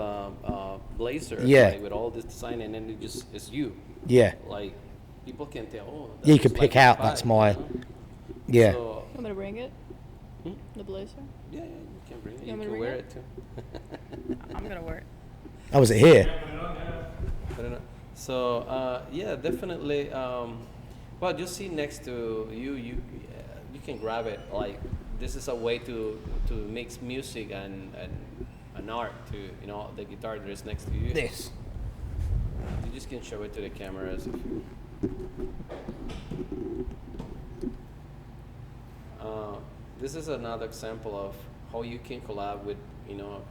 blazer, Yeah. like, with all this design, and then it's you. Yeah, Like people can tell. Oh, that you looks can like pick out. Magpie, That's my. you know? Yeah, So, I'm gonna bring it. Hmm? The blazer. yeah, you can bring it. You You want me to can bring wear it? it too. I'm gonna wear it. Oh, was it here? I don't know. So yeah, definitely. Well, just see next to you, you can grab it. Like this is a way to mix music and art. To you know, the guitar that is next to you. This. You just can show it to the cameras. This is another example of how you can collab with you know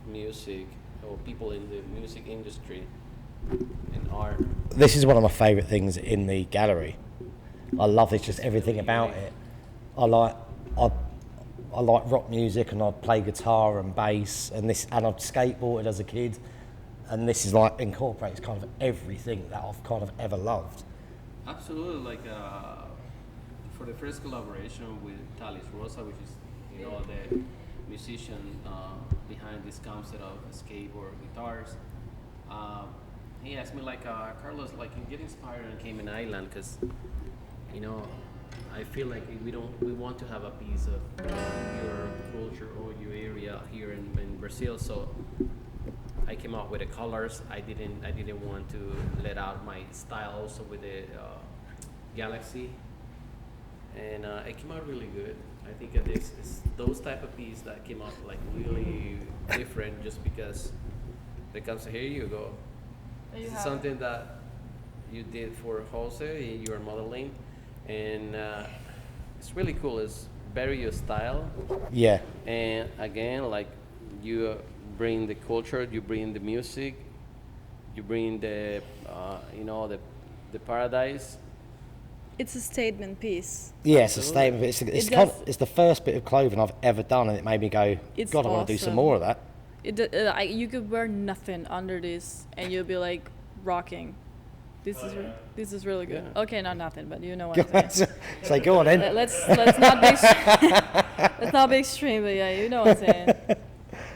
music or people in the music industry and art. This is one of my favourite things in the gallery. I love this, just everything about it. I like rock music, and I play guitar and bass, and I've skateboarded as a kid, and this is like incorporates kind of everything that I've kind of ever loved. Absolutely, like for the first collaboration with Talis Rosa, which is you know the musician behind this concept of skateboard guitars. He asked me like, Carlos, like you get inspired on Cayman Island because, you know, I feel like we want to have a piece of your culture or your area here in Brazil. So I came out with the colors. I didn't want to let out my style also with the Galaxy, and it came out really good. I think it's those type of pieces that came out like really different just because they come to here you go. This is something that you did for Jose in your modeling, and it's really cool. It's very your style. Yeah. And again, like you bring the culture, you bring the music, you bring the you know the paradise. It's a statement piece. Yeah, it's a statement. It's the first bit of clothing I've ever done, and it made me go, It's God, I want to do some awesome. more of that. You could wear nothing under this, and you'll be like rocking. This is really good. Yeah. Okay, not nothing, but you know what I'm saying. So go on then. Let's not be extreme, but yeah, you know what I'm saying.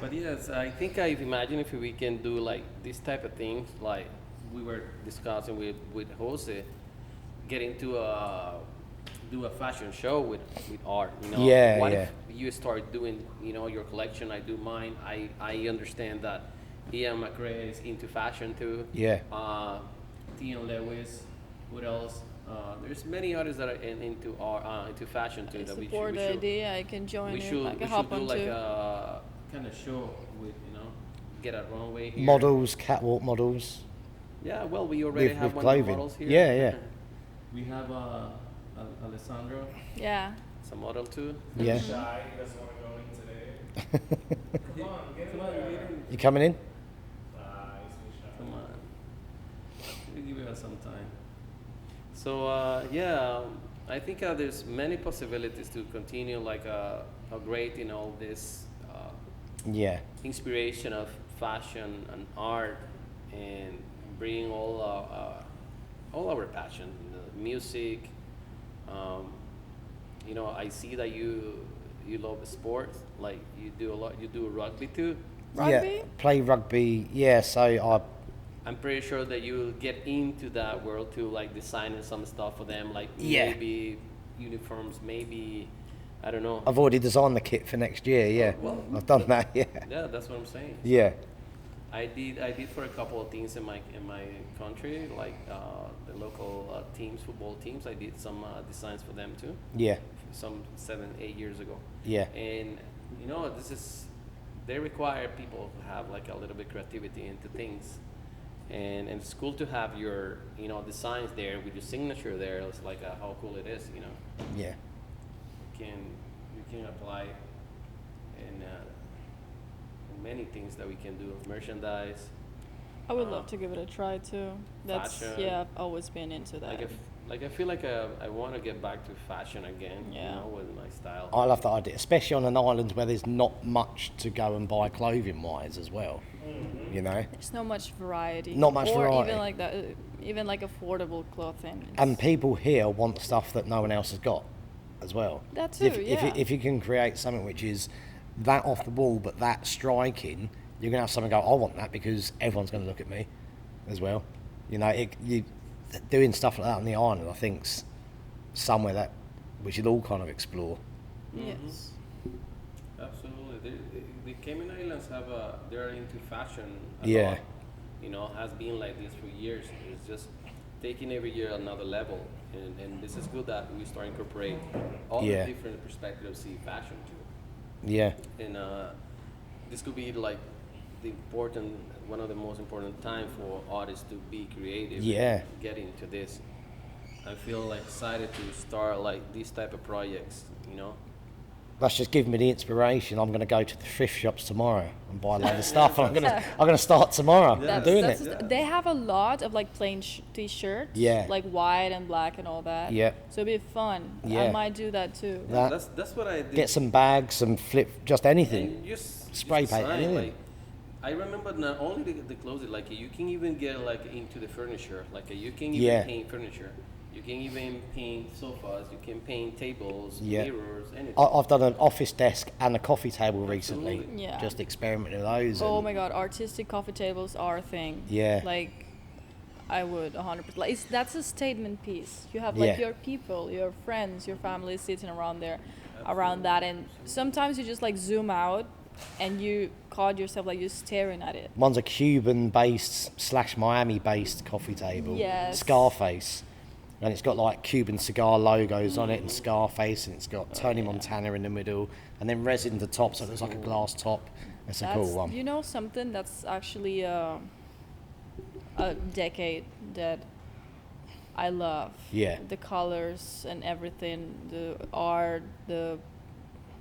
But yes, I think I imagine if we can do like this type of things, like we were discussing with Jose, getting to do a fashion show with art. You know, Yeah, what yeah. if you start doing you know your collection? I do mine. I understand that Ian McRae is into fashion too. Yeah. Theon Lewis. What else? There's many others that are into art, into fashion too. I That support the idea. I can join we it. should I can we hop should do on like too. a kind of show with you know get a runway here. Models, catwalk models. Yeah, well, we already With have one clothing. of the models here. Yeah, yeah. We have Alessandro, Yeah. it's a model too. Yeah. Shy, he doesn't want to go in today. Come on, get in there. You coming in? He's too shy. Come on. We give it some time. So yeah, I think there's many possibilities to continue like a great you know this Yeah. inspiration of fashion and art and bring all our passion, the music. You know, I see that you love sports. Like you do a lot. You do rugby too. Rugby? Yeah. Play rugby. Yeah. So I'm pretty sure that you'll get into that world too, like designing some stuff for them, like Yeah. maybe uniforms, maybe I don't know. I've already designed the kit for next year. Yeah. Well, I've done that. Yeah. Yeah, that's what I'm saying. Yeah. I did for a couple of teams in my country, like the local teams, football teams. I did some designs for them too. Yeah. Some 7-8 years ago. Yeah. And you know, they require people to have like a little bit creativity into things, and it's cool to have your you know designs there with your signature there. It's like how cool it is, you know. Yeah. You can apply in many things that we can do, merchandise. I would love to give it a try too. That's Fashion. yeah, I've always been into that. I feel like I want to get back to fashion again, Yeah. you know, with my style. I love that idea, especially on an island where there's not much to go and buy clothing wise as well. You know. There's no much variety. Not much or variety. even like that, even like affordable clothing. And people here want stuff that no one else has got as well. That So too, yeah. if you can create something which is that off the wall but that striking, you're going to have someone go, I want that, because everyone's going to look at me as well. You know, doing stuff like that on the island, I think's somewhere that we should all kind of explore. Yes. Absolutely. The Cayman Islands they're into fashion a Yeah. lot. Has been like this for years. It's just taking every year another level, and this is good that we start incorporate all Yeah. the different perspectives, see fashion too. Yeah. And this could be like one of the most important time for artists to be creative. Yeah. And get into this. I feel like excited to start like these type of projects. That's just giving me the inspiration. I'm going to go to the thrift shops tomorrow and buy a load of stuff. I'm going to start tomorrow. I'm doing it. They have a lot of like plain t-shirts. Yeah. Like white and black and all that. Yeah. So it'd be fun. Yeah. I might do that too. That's what I did. Get some bags, some just anything. And just Spray paint, design, anything. like, I remember not only the clothes, like you can even get like into the furniture. Like you can even Yeah. paint furniture. You can even paint sofas. You can paint tables, Yeah. mirrors, anything. I've done an office desk and a coffee table recently. Absolutely. Yeah. Just experimenting with those. Oh and- my god, artistic coffee tables are a thing. Yeah. Like, I would 100%. Like, that's a statement piece. You have like Yeah. your people, your friends, your family sitting around there, around that, and sometimes you just like zoom out, and you caught yourself like you're staring at it. One's a Cuban-based / Miami-based coffee table. Yes. Scarface. And it's got like Cuban cigar logos on it and Scarface, and it's got Tony Montana in the middle, and then resin the top, so it looks like a glass top. It's a cool one. You know something that's actually a decade that I love. Yeah. The colors and everything, the art,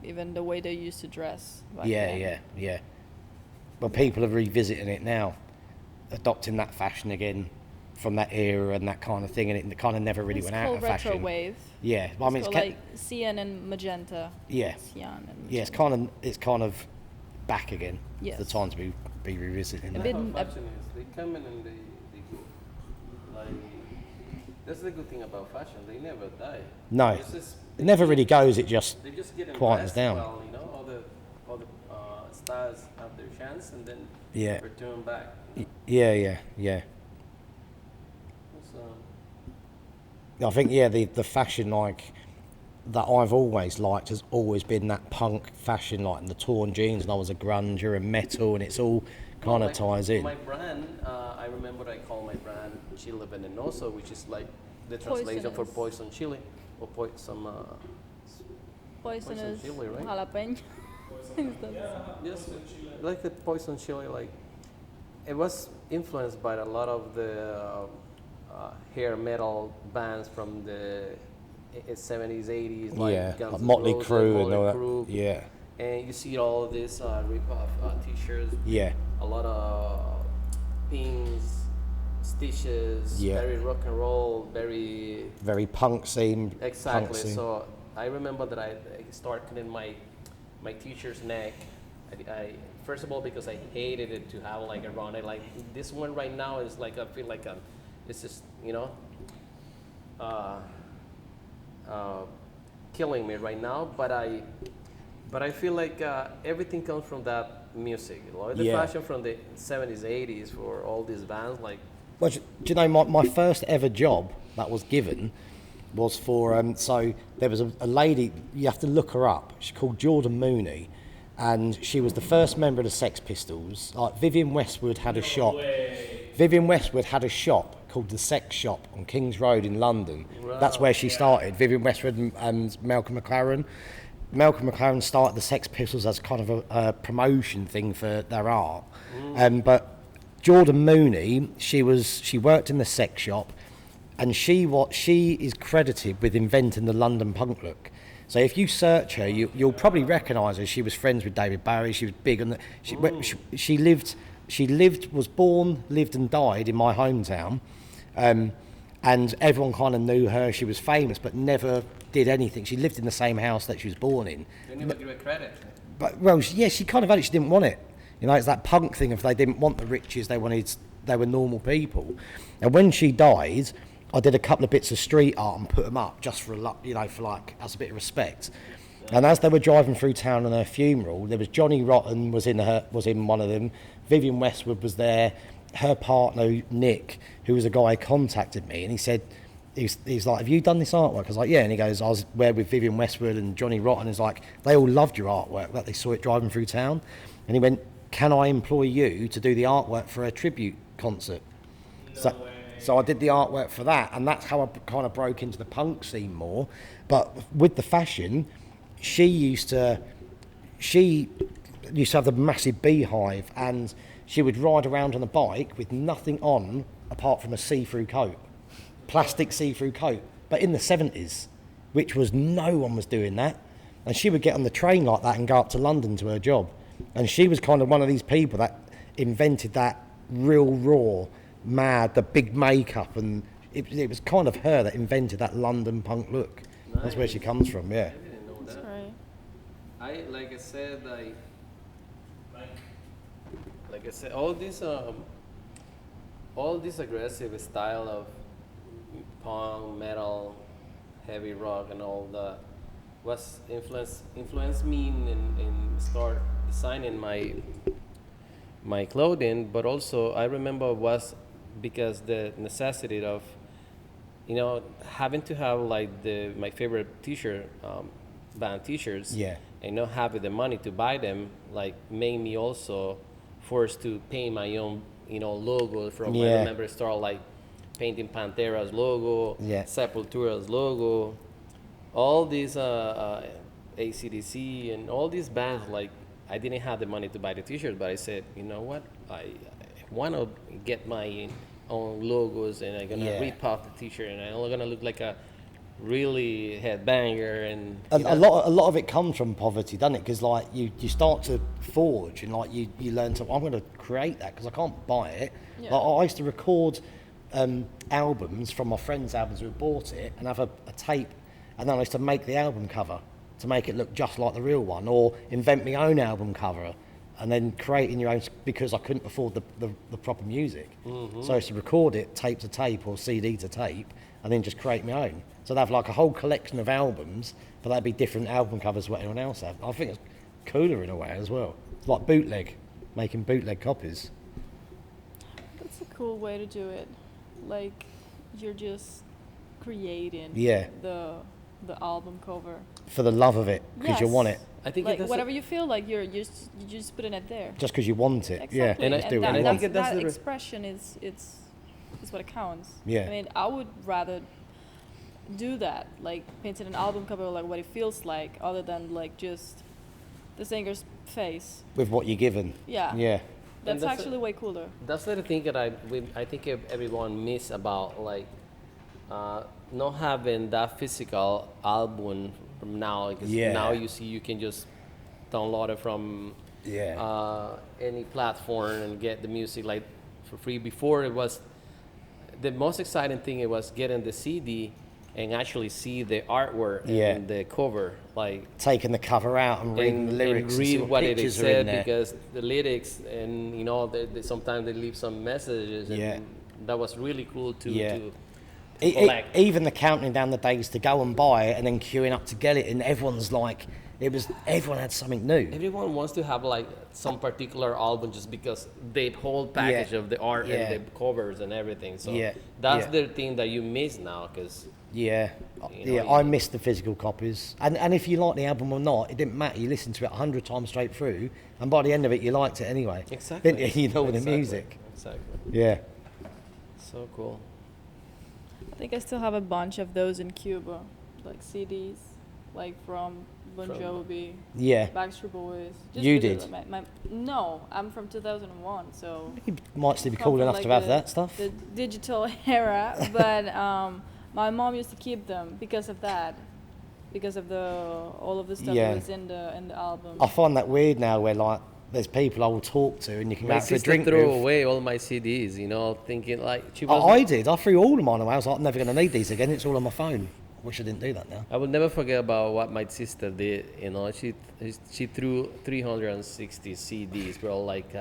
even the way they used to dress. back then. Yeah. But people are revisiting it now, adopting that fashion again from that era and that kind of thing, and it kind of never really It's went out called of retro fashion. wave. Yeah, well, I mean, It's it's called like cyan and magenta. yeah, Cyan and yeah, magenta. it's kind of back again. Yes. The time to be revisiting. A that. bit- How fashion is. They come in and they go. Like, that's the good thing about fashion. They never die. No, It's just, it never really goes. It just they just get quietens invest down. well, all the stars have their chance and then Yeah. return back. Yeah. So, I think the fashion like that I've always liked has always been that punk fashion, like the torn jeans, and I was a grunger and metal, and it's all kind of ties in. My brand, I remember I call my brand Chile Venenoso, which is like the translation for Poisonous. poison chili or some Poisonous chili, right? jalapeno. yes, like the poison chili. Like it was influenced by a lot of the hair metal bands from the 70s, 80s, like Yeah, Guns like N' Motley Roses, Crue and all that. Crue. Yeah, And you see all of this rip-off t-shirts, yeah, a lot of pins, stitches, Yeah. very rock and roll, very very punk scene. exactly. Punk scene. So I remember that I started cutting my t-shirt's neck. I first of all because I hated it to have like around it. Like this one right now is like I feel like it's just killing me right now. But I feel like everything comes from that music. Like the Yeah. fashion from the 70s, 80s for all these bands like. Well, do you know, my first ever job that was given was for, so there was a lady, you have to look her up, she's called Jordan Mooney, and she was the first member of the Sex Pistols. Like Vivienne Westwood had a shop. Vivienne Westwood had a shop called the Sex Shop on King's Road in London. That's where she started, Vivienne Westwood and Malcolm McLaren. Malcolm McLaren started the Sex Pistols as kind of a promotion thing for their art. But Jordan Mooney, she worked in the sex shop, and she is credited with inventing the London punk look. So if you search her, you'll probably recognise her. She was friends with David Bowie. She was big on she was born, lived and died in my hometown, and everyone kind of knew her. She was famous, but never did anything. She lived in the same house that she was born in. They never give her credit. But she kind of had it. She didn't want it. You know, it's that punk thing. If they didn't want the riches, they were normal people. And when she died, I did a couple of bits of street art and put them up just for like as a bit of respect. And as they were driving through town on her funeral, there was Johnny Rotten was in one of them. Vivienne Westwood was there. Her partner Nick, who was a guy, contacted me and he said. He's like, have you done this artwork? I was like, yeah. And he goes, I was there with Vivienne Westwood and Johnny Rotten. He's like, they all loved your artwork, that they saw it driving through town. And he went, can I employ you to do the artwork for a tribute concert? No way. So I did the artwork for that, and that's how I kind of broke into the punk scene more. But with the fashion, she used to have the massive beehive, and she would ride around on a bike with nothing on apart from a see-through coat, plastic see-through coat. But in the 70s, which was no one was doing that, and she would get on the train like that and go up to London to her job. And she was kind of one of these people that invented that real raw, mad, the big makeup, and it was kind of her that invented that London punk look. That's where she comes from, yeah. I didn't know That's that. right. Like I said, all this aggressive style of punk, metal, heavy rock, and all that was influenced me in start designing my clothing. But also I remember was because the necessity of having to have like my favorite t-shirt band t-shirts, Yeah. and not having the money to buy them, like made me also forced to paint my own logo from. I Yeah. remember start like painting Pantera's logo, Yeah. Sepultura's logo, all these AC/DC and all these bands. Like I didn't have the money to buy the t-shirt, but I said, you know what, I want to get my own logos, and I'm gonna Yeah. rip off the t-shirt, and I'm gonna look like a really headbanger. And A lot of it comes from poverty, doesn't it? Because like you start to forge, and like you learn to. I'm going to create that because I can't buy it. Yeah. Like I used to record albums from my friends' albums who bought it, and have a tape, and then I used to make the album cover to make it look just like the real one, or invent my own album cover, and then creating your own because I couldn't afford the proper music. Mm-hmm. So I used to record it tape to tape or CD to tape, and then just create my own. So they'd have like a whole collection of albums, but they'd be different album covers to what anyone else had. I think it's cooler in a way as well. It's like bootleg, making bootleg copies. That's a cool way to do it. Like you're just creating Yeah. the album cover. For the love of it, because you Yes. want it. I think Like that's whatever you feel like you're just putting it there. Just because you want it. Yeah. Exactly. And I And, do, that, and I that's, think that's that the expression is what counts. Yeah. I mean, I would rather do that, like painting an album cover, like what it feels like, other than like just the singer's face. With what you're given. Yeah. Yeah. That's that's actually way cooler. That's the thing that I think everyone miss about like not having that physical album from now, because Yeah. now you can just download it from Yeah. any platform and get the music like for free. Before it was the most exciting thing, it was getting the CD and actually see the artwork Yeah. and the cover, like Taking the cover out and reading the lyrics and see read what it pictures are said, in there. because the lyrics, and they sometimes they leave some messages, and Yeah. that was really cool to Yeah. to E- collect. even the counting down the days to go and buy it and then queuing up to get it, and everyone's like, everyone had something new. Everyone wants to have like some particular album just because the whole package of the art Yeah. and the covers and everything. So Yeah. that's Yeah. the thing that you miss now, because Yeah, You know, yeah. you- I missed the physical copies, and if you like the album or not, it didn't matter. You listened to it 100 times straight through, and by the end of it, you liked it anyway. exactly Didn't you? You know, with the Exactly. music. Exactly. Yeah. So cool. I think I still have a bunch of those in Cuba, like CDs, like from Bon From- Jovi, Yeah. Backstreet Boys. You because did? No, I'm from 2001, so You might still be come cool from, enough like, to have the- that stuff. the digital era, but my mom used to keep them because of that, because of all of the stuff Yeah. that was in the album. I find that weird now, where like there's people I will talk to, and you can go My out for a sister drink threw with. away all my CDs, thinking like she was. I did. I threw all of mine away. I was like, I'm never going to need these again. It's all on my phone. I wish I didn't do that now. I will never forget about what my sister did. She threw 360 CDs, bro. Like,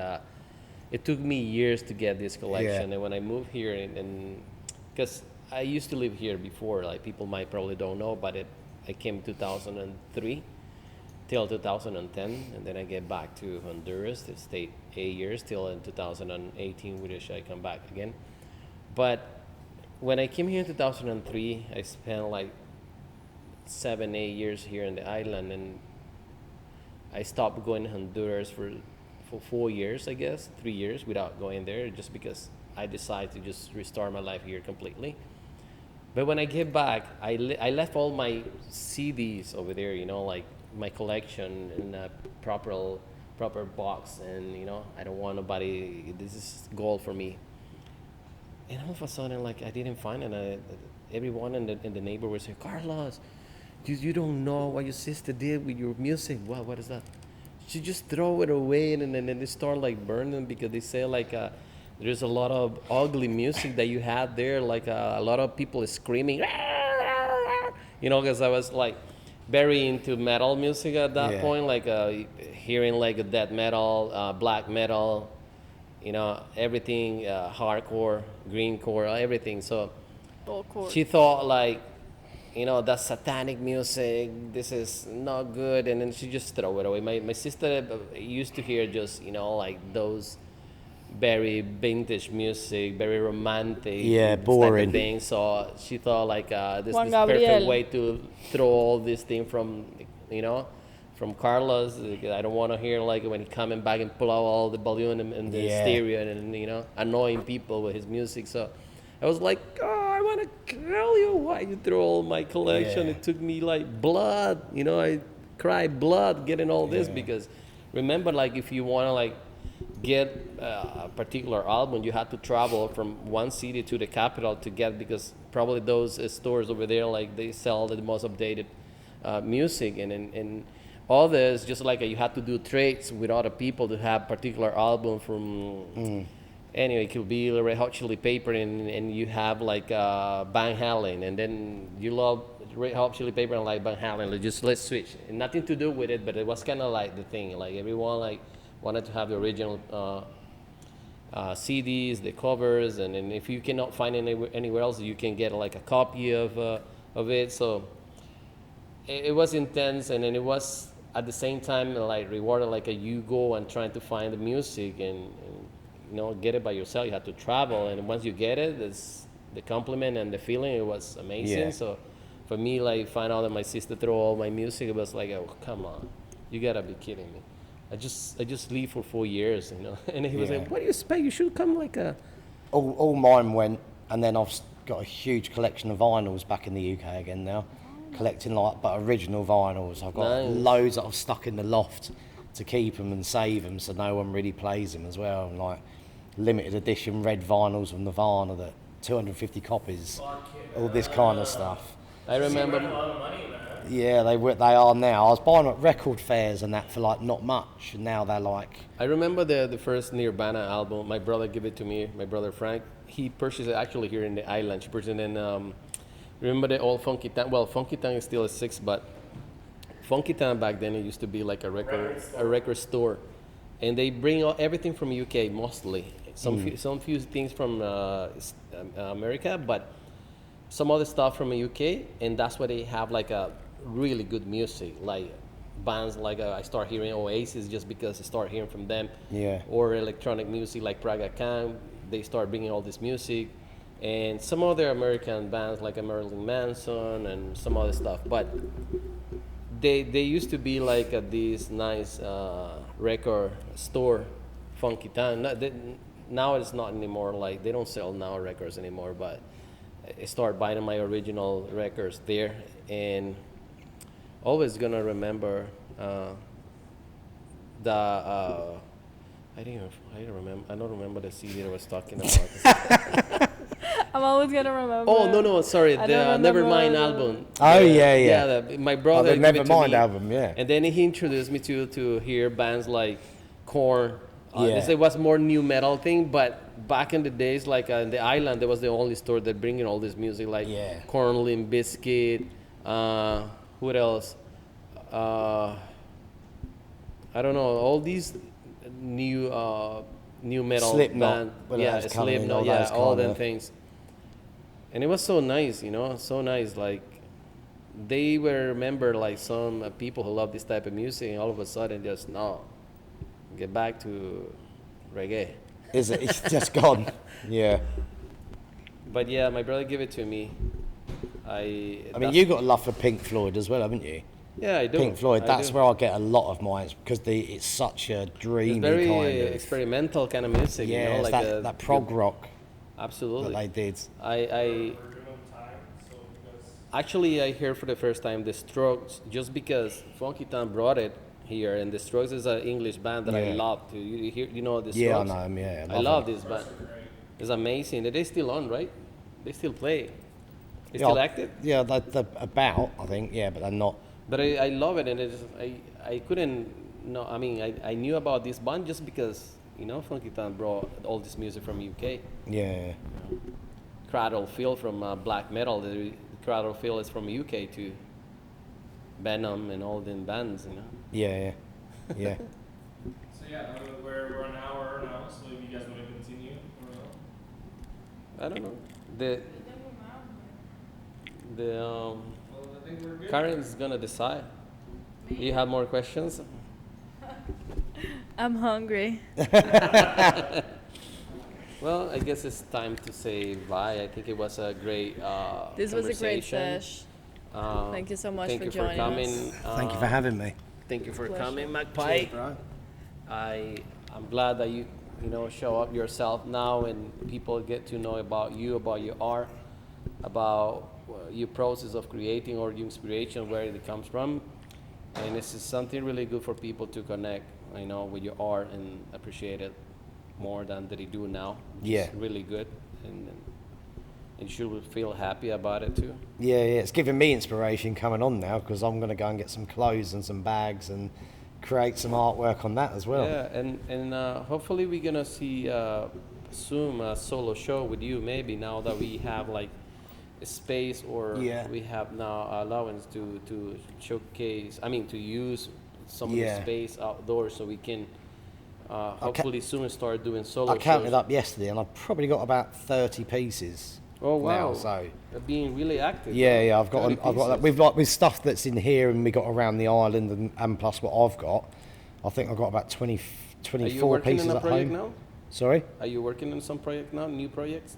it took me years to get this collection, Yeah. and when I moved here, and because I used to live here before, like people might probably don't know, but I came 2003 till 2010, and then I get back to Honduras to stay 8 years till in 2018, which I come back again. But when I came here in 2003, I spent like 7-8 years here in the island, and I stopped going to Honduras for 4 years, I guess, 3 years without going there, just because I decided to just restart my life here completely. But when I get back, I left all my CDs over there, you know, like my collection in a proper box, and you know, I don't want nobody. This is gold for me. And all of a sudden, like I didn't find it. Everyone in the neighborhood was saying, "Carlos, you don't know what your sister did with your music. What is that?" She just throw it away, and then they start like burning because they say like there's a lot of ugly music that you had there, like a lot of people screaming, you know, because I was like very into metal music at that point, like hearing like death metal, black metal, you know, everything, hardcore, greencore, everything. So All chords. she thought like, you know, that's satanic music, this is not good, and then she just throw it away. My sister used to hear just, you know, like those very vintage music, very romantic, type boring of thing. So she thought like this Juan this perfect Gabriel. way to throw all this thing from, you know, from Carlos. I don't want to hear like when he coming back and pull out all the balloon and the stereo and, you know, annoying people with his music. So I was like, oh, I want to tell you why you throw all my collection. It took me like blood, you know, I cried blood getting all this, because remember, like if you want to like get a particular album, you had to travel from one city to the capital to get, because probably those stores over there, like they sell the most updated music, and all this just like you had to do trades with other people to have particular album from anyway, it could be Red Hot Chili Pepper, and you have like Van Halen, and then you love Red Hot Chili Pepper and like Van Halen, let's switch, and nothing to do with it, but it was kind of like the thing, like everyone like wanted to have the original CDs, the covers, and if you cannot find anywhere else, you can get like a copy of it. So it was intense, and then it was at the same time like rewarded, like you go and trying to find the music, and you know, get it by yourself. You have to travel, and once you get it, it's the compliment and the feeling. It was amazing. So for me, like find out that my sister threw all my music, it was like, oh come on, you gotta be kidding me. I just leave for 4 years, you know. And he was like, "What do you expect? You should come like a." All mine went, and then I've got a huge collection of vinyls back in the UK again now, collecting like but original vinyls. I've got loads that I've stuck in the loft to keep them and save them, so no one really plays them as well. And like limited edition red vinyls of Nirvana, that 250 copies, all this kind of stuff. I remember. Yeah, they are now. I was buying them at record fairs and that for like not much, and now they're like. I remember the first Nirvana album. My brother gave it to me. My brother Frank. He purchased it actually here in the island. He purchased it in. Remember the old Funky Town? Well, Funky Town is still a 6, but Funky Town back then it used to be like a record store, and they bring everything from UK mostly. Some few things from America, but some other stuff from the UK, and that's why they have like a really good music, like bands like I start hearing Oasis just because I start hearing from them, or electronic music like Praga Khan. They start bringing all this music, and some other American bands like Marilyn Manson and some other stuff. But they used to be like at this nice record store, Funky Town. Now it's not anymore. Like they don't sell now records anymore, but I start buying my original records there, and always gonna remember I don't remember the CD I was talking about. I'm always gonna remember. Oh no, sorry, I the don't remember Nevermind the- album. Oh yeah. My brother the gave it to Nevermind me, album, yeah. and then he introduced me to hear bands like Korn. Yeah. It was more new metal thing, but back in the days, like in the island, there was the only store that bringing all this music, like Korn, Limp Bizkit, what else? I don't know, all these new metal Slipknot, band, Slipknot, all them things. And it was so nice, you know, so nice. Like they were remember like some people who love this type of music, and all of a sudden just get back to reggae. Is it? It's just gone. Yeah. But yeah, my brother gave it to me. I mean, you got a love for Pink Floyd as well, haven't you? Yeah, I do. Pink Floyd. I That's do. where I get a lot of mine because it's such a dreamy It's very kind of experimental kind of music, yeah, you know, it's like that prog rock that absolutely. they did. I We're doing time, so because actually I hear for the first time the Strokes just because Funky Town brought it here, and the Strokes is an English band that I Yeah. love. You hear, you know the Yeah, I Strokes? know 'em, yeah, I love love 'em. this band. It's amazing. Are they still on, right? They still play. They Yeah, still active. Yeah, they're about I think. Yeah, but they're not. But I love it, and I couldn't know. I mean, I knew about this band just because you know Funky Town brought all this music from UK. Yeah, Cradle Field from black metal. The Cradle Field is from UK too. Venom and all them bands, you know. yeah, yeah. so yeah, we're an hour now. So if you guys want to continue, I don't know. The well, I think we're good. Karen's gonna decide. You have more questions? I'm hungry. Well, I guess it's time to say bye. I think it was a great This was a great conversation. sesh. Uh, Thank you so much thank for you joining coming. us. Thank you for having me. Thank you for Pleasure. coming, Magpie. bro. I'm glad that you show up yourself now and people get to know about you, about your art, about your process of creating or your inspiration, where it comes from, and this is something really good for people to connect, with your art and appreciate it more than they do now. Yeah. It's really good, and you should feel happy about it too. Yeah, it's giving me inspiration coming on now because I'm going to go and get some clothes and some bags and create some artwork on that as well. Yeah, and hopefully we're gonna see soon a solo show with you. Maybe now that we have like a space, or Yeah. we have now allowance to showcase. I mean, to use some of Yeah. the space outdoors, so we can hopefully soon start doing solo I counted shows. up yesterday and I've probably got about 30 pieces. Oh wow! Now, so Being really active. yeah, huh? I've got 30 I've got that pieces. with stuff that's in here and we got around the island and plus what I've got. I think I've got about 20, Are you 24 working pieces on a at project home. now? Sorry, Are you working on some project now? New projects?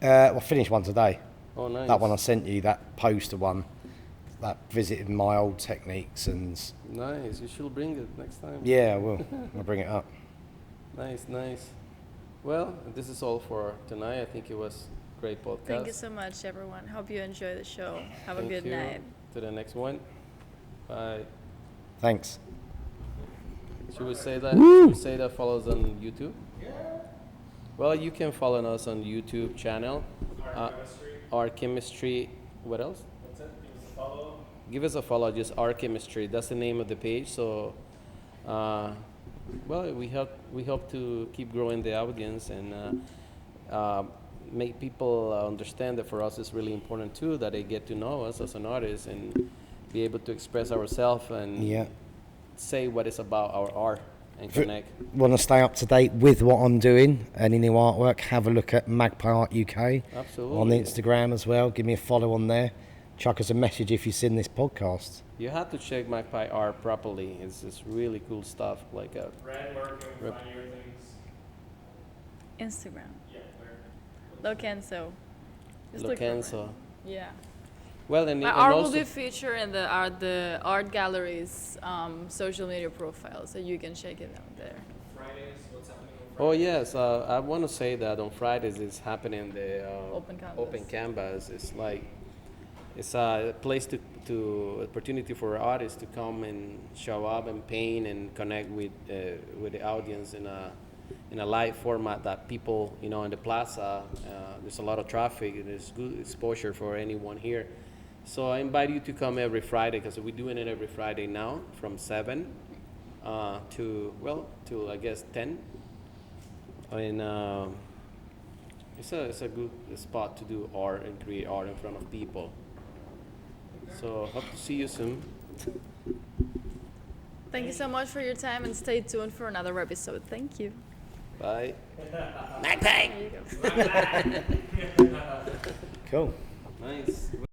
I finished one today. Oh nice. That one I sent you, that poster one, that visited my old techniques and Nice. You should bring it next time. yeah, I will. I'll bring it up. Nice. Well, this is all for tonight. I think it was a great podcast. Thank you so much, everyone. Hope you enjoy the show. Have a Thank good you. night. To the next one. Bye. Thanks. Should we say that? Should we say that follow us on YouTube? Yeah. Well, you can follow us on YouTube channel. Our chemistry. Our Chemistry. What else? That's it. Give us a follow. Give us a follow. Just Our Chemistry. That's the name of the page. So, well, we hope to keep growing the audience and make people understand that for us it's really important too, that they get to know us as an artist and be able to express ourselves and Yeah. say what is about our art and For- connect. Want to stay up to date with what I'm doing, any new artwork, have a look at Magpie Art UK Absolutely. on Instagram as well. Give me a follow on there. Chuck us a message if you've seen this podcast. You have to check Magpie art properly. It's really cool stuff. Like Brand, where can we Rep- find your things? Instagram. Yeah, where? Lokenso. Just look for Lokenso. it. Yeah. Well, and, My and art will also be featured in the art gallery's social media profile, so you can check it out there. Fridays, what's happening on Oh Fridays? yes, I want to say that on Fridays it's happening the Open canvas. Open canvas. It's like it's a place to opportunity for artists to come and show up and paint and connect with the audience in a live format that people in the plaza. There's a lot of traffic and there's good exposure for anyone here. So I invite you to come every Friday because we're doing it every Friday now from 7 to I guess 10. And it's a good spot to do art and create art in front of people. So hope to see you soon. Thank you so much for your time and stay tuned for another episode. Thank you. Bye. There you go. Cool. Nice.